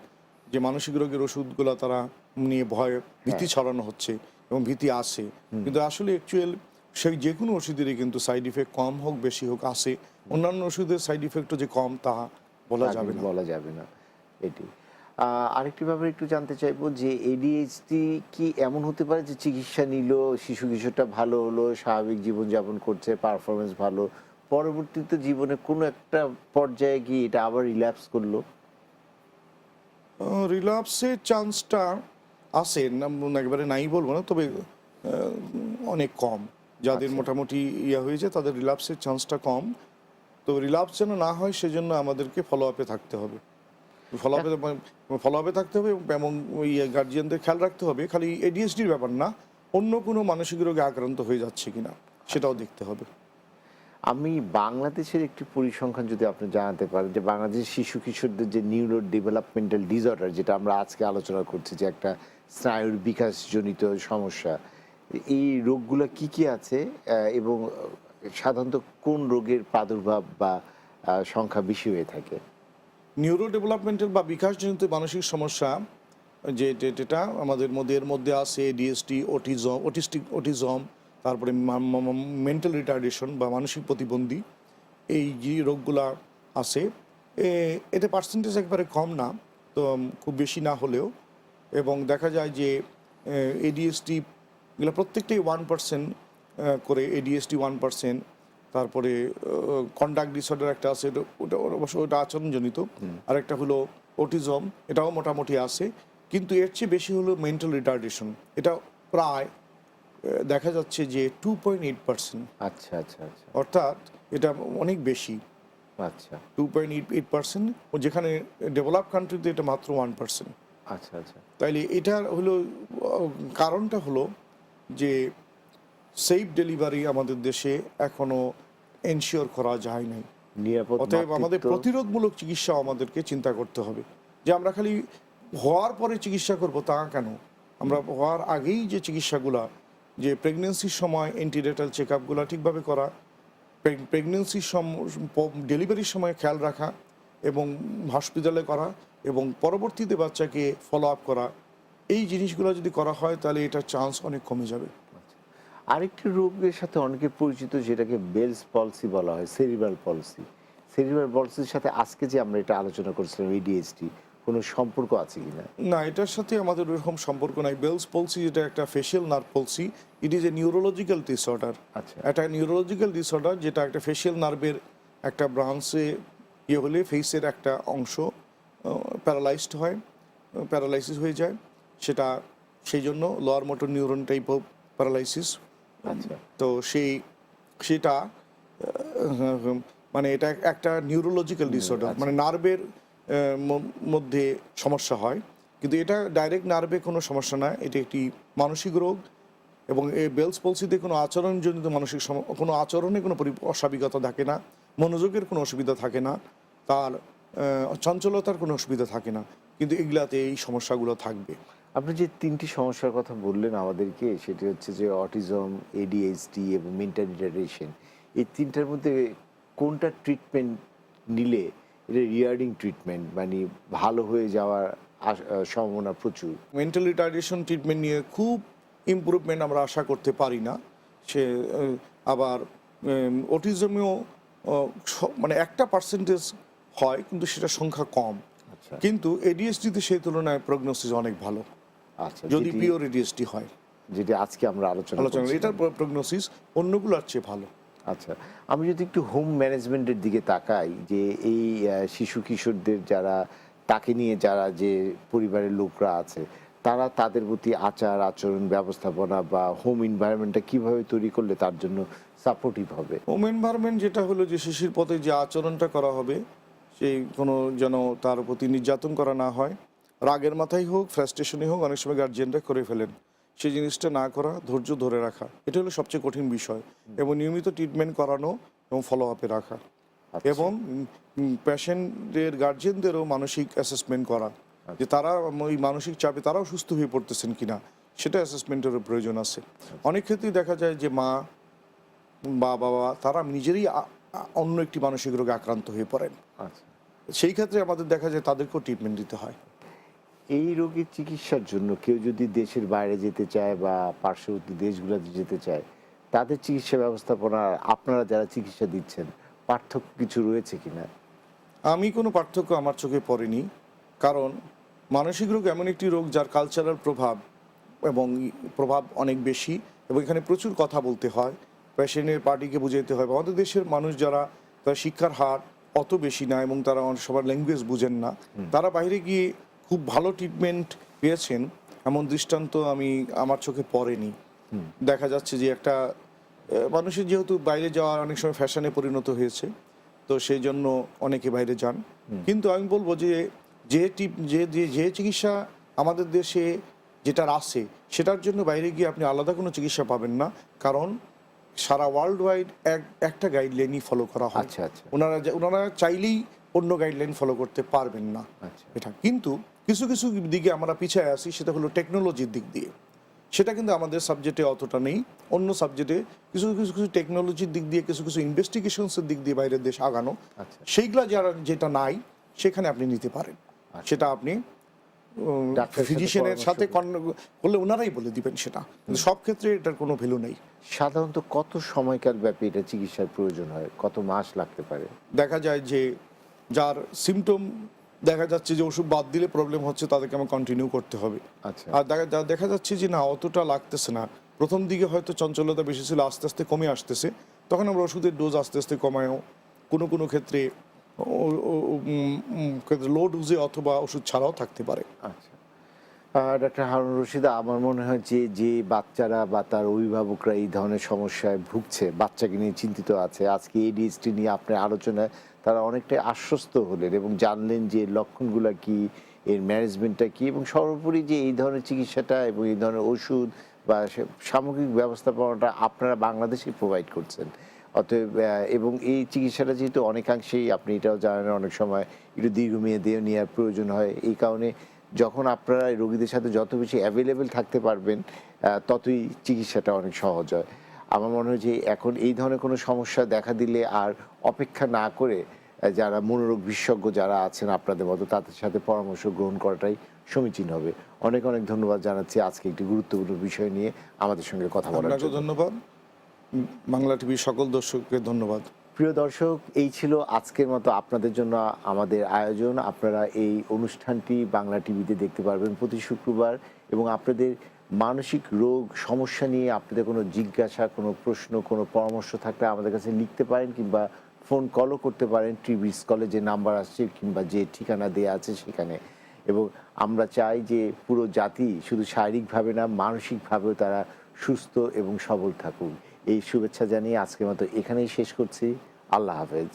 যে মানসিক রোগের ওষুধগুলো তারা নিয়ে ভীতি ছড়ানো হচ্ছে এবং ভীতি আসে, কিন্তু আসলে অ্যাকচুয়াল সেই যে কোনো ওষুধেরই কিন্তু সাইড ইফেক্ট কম হোক বেশি হোক আসে। অন্যান্য ওষুধের সাইড ইফেক্টও যে কম তা বলা যাবে না। এটি আরেকটি ব্যাপারে একটু জানতে চাইবো যে এডিএইচডি কি এমন হতে পারে যে চিকিৎসা নিল, শিশু কিশোরটা ভালো হলো, স্বাভাবিক জীবনযাপন করছে, পারফরমেন্স ভালো, পরবর্তীতে জীবনে কোনো একটা পর্যায়ে গিয়ে এটা আবার রিল্যাপস করলো? রিল্যাপসের চান্সটা আছে না, একেবারে নাই বলবো না, তবে অনেক কম। যাদের মোটামুটি হয়েছে তাদের রিল্যাপসের চান্সটা কম। তো রিল্যাপস যেন না হয় সেজন্য আমাদেরকে ফলো আপে থাকতে হবে, থাকতে হবে এবং গার্জিয়ানদের খেয়াল রাখতে হবে। খালি এডিএসডির ব্যাপার না, অন্য কোনো মানসিক রোগে আক্রান্ত হয়ে যাচ্ছে কিনা সেটাও দেখতে হবে। আমি বাংলাদেশের একটি পরিসংখ্যান যদি আপনি জানাতে পারেন, যে বাংলাদেশের শিশু কিশোরদের যে নিউরো ডেভেলপমেন্টাল ডিসঅর্ডার, যেটা আমরা আজকে আলোচনা করছি, যে একটা স্নায়ুর বিকাশজনিত সমস্যা, এই রোগগুলো কি কি আছে এবং সাধারণত কোন রোগের প্রাদুর্ভাব বা সংখ্যা বেশি হয়ে থাকে? নিউরো ডেভেলপমেন্টাল বা বিকাশজনিত মানসিক সমস্যা যেটা আমাদের এর মধ্যে আছে এডিএসডি, অটিজম, তারপরে মেন্টাল রিটার্ডেশন বা মানসিক প্রতিবন্ধী, এই যে রোগগুলা আছে, এতে পার্সেন্টেজ একবারে কম না, তো খুব বেশি না হলেও, এবং দেখা যায় যে এডিএসটি এগুলো প্রত্যেকটাই 1% করে, এডিএসটি 1%, তারপরে কন্ডাক্ট ডিসঅর্ডার একটা আছে, ওটা অবশ্য ওটা আচরণজনিত, আর একটা হলো অটিজম, এটাও মোটামুটি আছে, কিন্তু এর চেয়ে বেশি হলো মেন্টাল রিটার্ডেশন, এটা প্রায় দেখা যাচ্ছে যে 2.8%, আচ্ছা আচ্ছা আচ্ছা অর্থাৎ এটা অনেক বেশি, আচ্ছা 2.8%, যেখানে ডেভেলপ কান্ট্রিতে এটা মাত্র 1%। আচ্ছা আচ্ছা তাইলে এটার হলো কারণটা হলো যে সেফ ডেলিভারি আমাদের দেশে এখনো এনশিওর করা যায় নাই। নিরাপদ অতএব আমাদের মাতৃত্ব। প্রতিরোধমূলক চিকিৎসা আমাদেরকে চিন্তা করতে হবে, যে আমরা খালি হওয়ার পরে চিকিৎসা করব তা কেন, আমরা হওয়ার আগেই যে চিকিৎসাগুলা, যে প্রেগনেন্সির সময় অ্যান্টিনেটাল চেক আপগুলো ঠিকভাবে করা, প্রেগনেন্সির ডেলিভারির সময় খেয়াল রাখা এবং হসপিটালে করা, এবং পরবর্তীতে বাচ্চাকে ফলো আপ করা, এই জিনিসগুলো যদি করা হয় তাহলে এটার চান্স অনেক কমে যাবে। আরেকটি রোগের সাথে অনেকে পরিচিত, যেটাকে বেলস পলসি বলা হয়, সেরিব্রাল পলসি। সেরিব্রাল পলসির সাথে আজকে যে আমরা এটা আলোচনা করছিলাম এডিএসটি, কোনো সম্পর্ক আছে কিনা? না, এটার সাথে আমাদের ওরকম সম্পর্ক নাই। বেলস পলসি এটা একটা facial nerve পলসি, it is a neurological disorder. আচ্ছা একটা নিউরোলজিক্যাল ডিসঅর্ডার, যেটা একটা ফেশিয়াল নার্ভের একটা ব্রাঞ্চে হলে ফেসের একটা অংশ প্যারালাইজড হয়, প্যারালাইসিস হয়ে যায়, সেটা সেই জন্য lower motor neuron type of paralysis. আচ্ছা তো সেটা মানে এটা একটা নিউরোলজিক্যাল ডিসঅর্ডার, মানে নার্ভের মধ্যে সমস্যা হয়, কিন্তু এটা ডাইরেক্ট নার্ভে কোনো সমস্যা না, এটা একটি মানসিক রোগ। এবং এই বেলস পলসিতে কোনো আচরণজনিত মানসিক কোনো আচরণে কোনো অস্বাভাবিকতা থাকে না, মনোযোগের কোনো অসুবিধা থাকে না, তার চঞ্চলতার কোনো অসুবিধা থাকে না, কিন্তু এগুলাতে এই সমস্যাগুলো থাকবে। আপনি যে তিনটি সমস্যার কথা বললেন আমাদেরকে, সেটি হচ্ছে যে অটিজম, এডিএইচডি এবং মেন্টাল রিটার্ডেশন, এই তিনটার মধ্যে কোনটা ট্রিটমেন্ট নিলে এটা রিয়ার্ডিং ট্রিটমেন্ট, মানে ভালো হয়ে যাওয়ার সম্ভাবনা প্রচুর? মেন্টাল রিটার্ডেশন ট্রিটমেন্ট নিয়ে খুব ইমপ্রুভমেন্ট আমরা আশা করতে পারি না। সে আবার অটিজমেও মানে একটা পার্সেন্টেজ হয়, কিন্তু সেটা সংখ্যা কম, আচ্ছা কিন্তু এডিএসডিতে সেই তুলনায় প্রগনোসিস অনেক ভালো, আচ্ছা, যদি পিওর এডিএসডি হয়। যেটি আজকে আমরা আলোচনা করছি, এটার প্রগনোসিস অন্যগুলোর চেয়ে ভালো। আচ্ছা, আমি যদি একটু হোম ম্যানেজমেন্টের দিকে তাকাই, যে এই শিশু কিশোরদের যারা, তাকে নিয়ে যারা যে পরিবারের লোকরা আছে, তারা তাদের প্রতি আচার আচরণ ব্যবস্থাপনা বা হোম এনভায়রনমেন্টটা কিভাবে তৈরি করলে তার জন্য সাপোর্টিভ হবে? হোম এনভায়রনমেন্ট যেটা হলো, যে শিশুর পথে যে আচরণটা করা হবে, সেই কোনো যেন তার প্রতি নির্যাতন করা না হয়, রাগের মাথায় হোক, ফ্রাস্ট্রেশনে হোক, অনেক সময় গার্জিয়ানরা করে ফেলেন, সেই জিনিসটা না করা, ধৈর্য ধরে রাখা, এটা হলো সবচেয়ে কঠিন বিষয়, এবং নিয়মিত ট্রিটমেন্ট করানো এবং ফলো আপে রাখা, আচ্ছা, এবং পেশেন্টের গার্জিয়ানদেরও মানসিক অ্যাসেসমেন্ট করা, যে তারা ওই মানসিক চাপে তারাও সুস্থ হয়ে পড়তেছেন কিনা, সেটা অ্যাসেসমেন্টেরও প্রয়োজন আছে। অনেক ক্ষেত্রেই দেখা যায় যে মা বা বাবা তারা নিজেরই অন্য একটি মানসিক রোগে আক্রান্ত হয়ে পড়েন, আচ্ছা। সেই ক্ষেত্রে আমাদের দেখা যায় তাদেরকেও ট্রিটমেন্ট দিতে হয়। এই রোগের চিকিৎসার জন্য কেউ যদি দেশের বাইরে যেতে চায় বা পার্শ্ববর্তী দেশগুলোতে যেতে চায়, তাদের চিকিৎসা ব্যবস্থাপনা, আপনারা যারা চিকিৎসা দিচ্ছেন, পার্থক্য কিছু রয়েছে কিনা? আমি কোনো পার্থক্য আমার চোখে পড়েনি, কারণ মানসিক রোগ এমন একটি রোগ যার কালচারাল প্রভাব অনেক বেশি, এবং এখানে প্রচুর কথা বলতে হয়, পেশেন্টের পার্টিকে বুঝাইতে হয়। আমাদের দেশের মানুষ যারা, তার শিক্ষার হার অত বেশি না, এবং তারা সবার ল্যাঙ্গুয়েজ বুঝেন না, তারা বাইরে গিয়ে খুব ভালো ট্রিটমেন্ট পেয়েছেন, এমন দৃষ্টান্ত আমার চোখে পড়েনি। দেখা যাচ্ছে যে একটা মানুষের যেহেতু বাইরে যাওয়ার অনেক সময় ফ্যাশনে পরিণত হয়েছে, তো সেই জন্য অনেকে বাইরে যান, কিন্তু আমি বলবো যে যে চিকিৎসা আমাদের দেশে যেটার আছে, সেটার জন্য বাইরে গিয়ে আপনি আলাদা কোনো চিকিৎসা পাবেন না, কারণ সারা ওয়ার্ল্ড ওয়াইড একটা গাইডলাইনই ফলো করা হয়। আচ্ছা আচ্ছা ওনারা চাইলেই অন্য গাইডলাইন ফলো করতে পারবেন না। আচ্ছা এটা কিন্তু কিছু কিছু দিকে আমরা পিছিয়ে আসি, সেটা হলো টেকনোলজির দিক দিয়ে, সেটা কিন্তু আমাদের সাবজেক্টে অতটা নেই। অন্য সাবজেক্টে কিছু কিছু কিছু টেকনোলজির দিক দিয়ে, কিছু কিছু ইনভেস্টিগেশনসের দিক দিয়ে বাইরের দেশ আগানো, আচ্ছা সেইগুলা যেটা নাই সেখানে আপনি নিতে পারেন, সেটা আপনি ডাক্তারের সাথে ফিজিশিয়ানের পরামর্শ সাথে করে। করলে ওনারাই বলে দিবেন সেটা, কিন্তু সব ক্ষেত্রে এটার কোনো ভ্যালু নেই। সাধারণত কত সময়কাল ব্যাপী এটা চিকিৎসার প্রয়োজন হয়, কত মাস লাগতে পারে? দেখা যায় যে যার সিমটম দেখা যাচ্ছে যে ওষুধ বাদ দিলে প্রবলেম হচ্ছে, তাদেরকে আমার কন্টিনিউ করতে হবে। আচ্ছা। আর দেখা যাচ্ছে যে না, অতটা লাগতেছে না, প্রথম দিকে হয়তো চঞ্চলতা বেশি ছিল, আস্তে আস্তে কমে আসতেছে, তখন আমরা ওষুধের ডোজ আস্তে আস্তে কমায়ও, কোনো ক্ষেত্রে লো ডোজে অথবা ওষুধ ছাড়াও থাকতে পারে। আচ্ছা। ডাক্তার হারুন রশিদ, আমার মনে হয় যে যে বাচ্চারা বা তার অভিভাবকরা এই ধরনের সমস্যায় ভুগছে, বাচ্চাকে নিয়ে চিন্তিত আছে, আজকে এডিএসডি নিয়ে আপনার আলোচনায় তারা অনেকটাই আশ্বস্ত হলেন এবং জানলেন যে লক্ষণগুলো কি, এর ম্যানেজমেন্টটা কি, এবং সর্বোপরি যে এই ধরনের চিকিৎসাটা এবং এই ধরনের ওষুধ বা সামগ্রিক ব্যবস্থাপনাটা আপনারা বাংলাদেশে প্রোভাইড করছেন। অতএব এবং এই চিকিৎসাটা যেহেতু অনেকাংশেই, আপনি এটাও জানেন, অনেক সময় একটু দীর্ঘমেয়াদী নেওয়ার প্রয়োজন হয়, এই কারণে যখন আপনারা এই রোগীদের সাথে যত বেশি অ্যাভেলেবেল থাকতে পারবেন, ততই চিকিৎসাটা অনেক সহজ হয়। আমার মনে হয় যে এখন এই ধরনের কোনো সমস্যা দেখা দিলে আর অপেক্ষা না করে যারা মনোরোগ বিশেষজ্ঞ যারা আছেন আপনাদের মতো, তাদের সাথে পরামর্শ গ্রহণ করাটাই সমীচীন হবে। অনেক অনেক ধন্যবাদ জানাচ্ছি আজকে একটি গুরুত্বপূর্ণ বিষয় নিয়ে আমাদের সঙ্গে কথা বলার আপনাকেও জন্য। ধন্যবাদ, বাংলা টিভির সকল দর্শককে ধন্যবাদ। প্রিয় দর্শক, এই ছিল আজকের মতো আপনাদের জন্য আমাদের আয়োজন। আপনারা এই অনুষ্ঠানটি বাংলা টিভিতে দেখতে পারবেন প্রতি শুক্রবার, এবং আপনাদের মানসিক রোগ সমস্যা নিয়ে আপনাদের কোনো জিজ্ঞাসা, কোনো প্রশ্ন, কোনো পরামর্শ থাকলে আমাদের কাছে লিখতে পারেন, কিংবা ফোন কলও করতে পারেন টিভি কলে যে নাম্বার আসছে কিংবা যে ঠিকানা দেওয়া আছে সেখানে। এবং আমরা চাই যে পুরো জাতি শুধু শারীরিকভাবে না, মানসিকভাবেও তারা সুস্থ এবং সবল থাকুক। এই শুভেচ্ছা জানিয়ে আজকের মতো এখানেই শেষ করছি। আল্লাহ হাফেজ।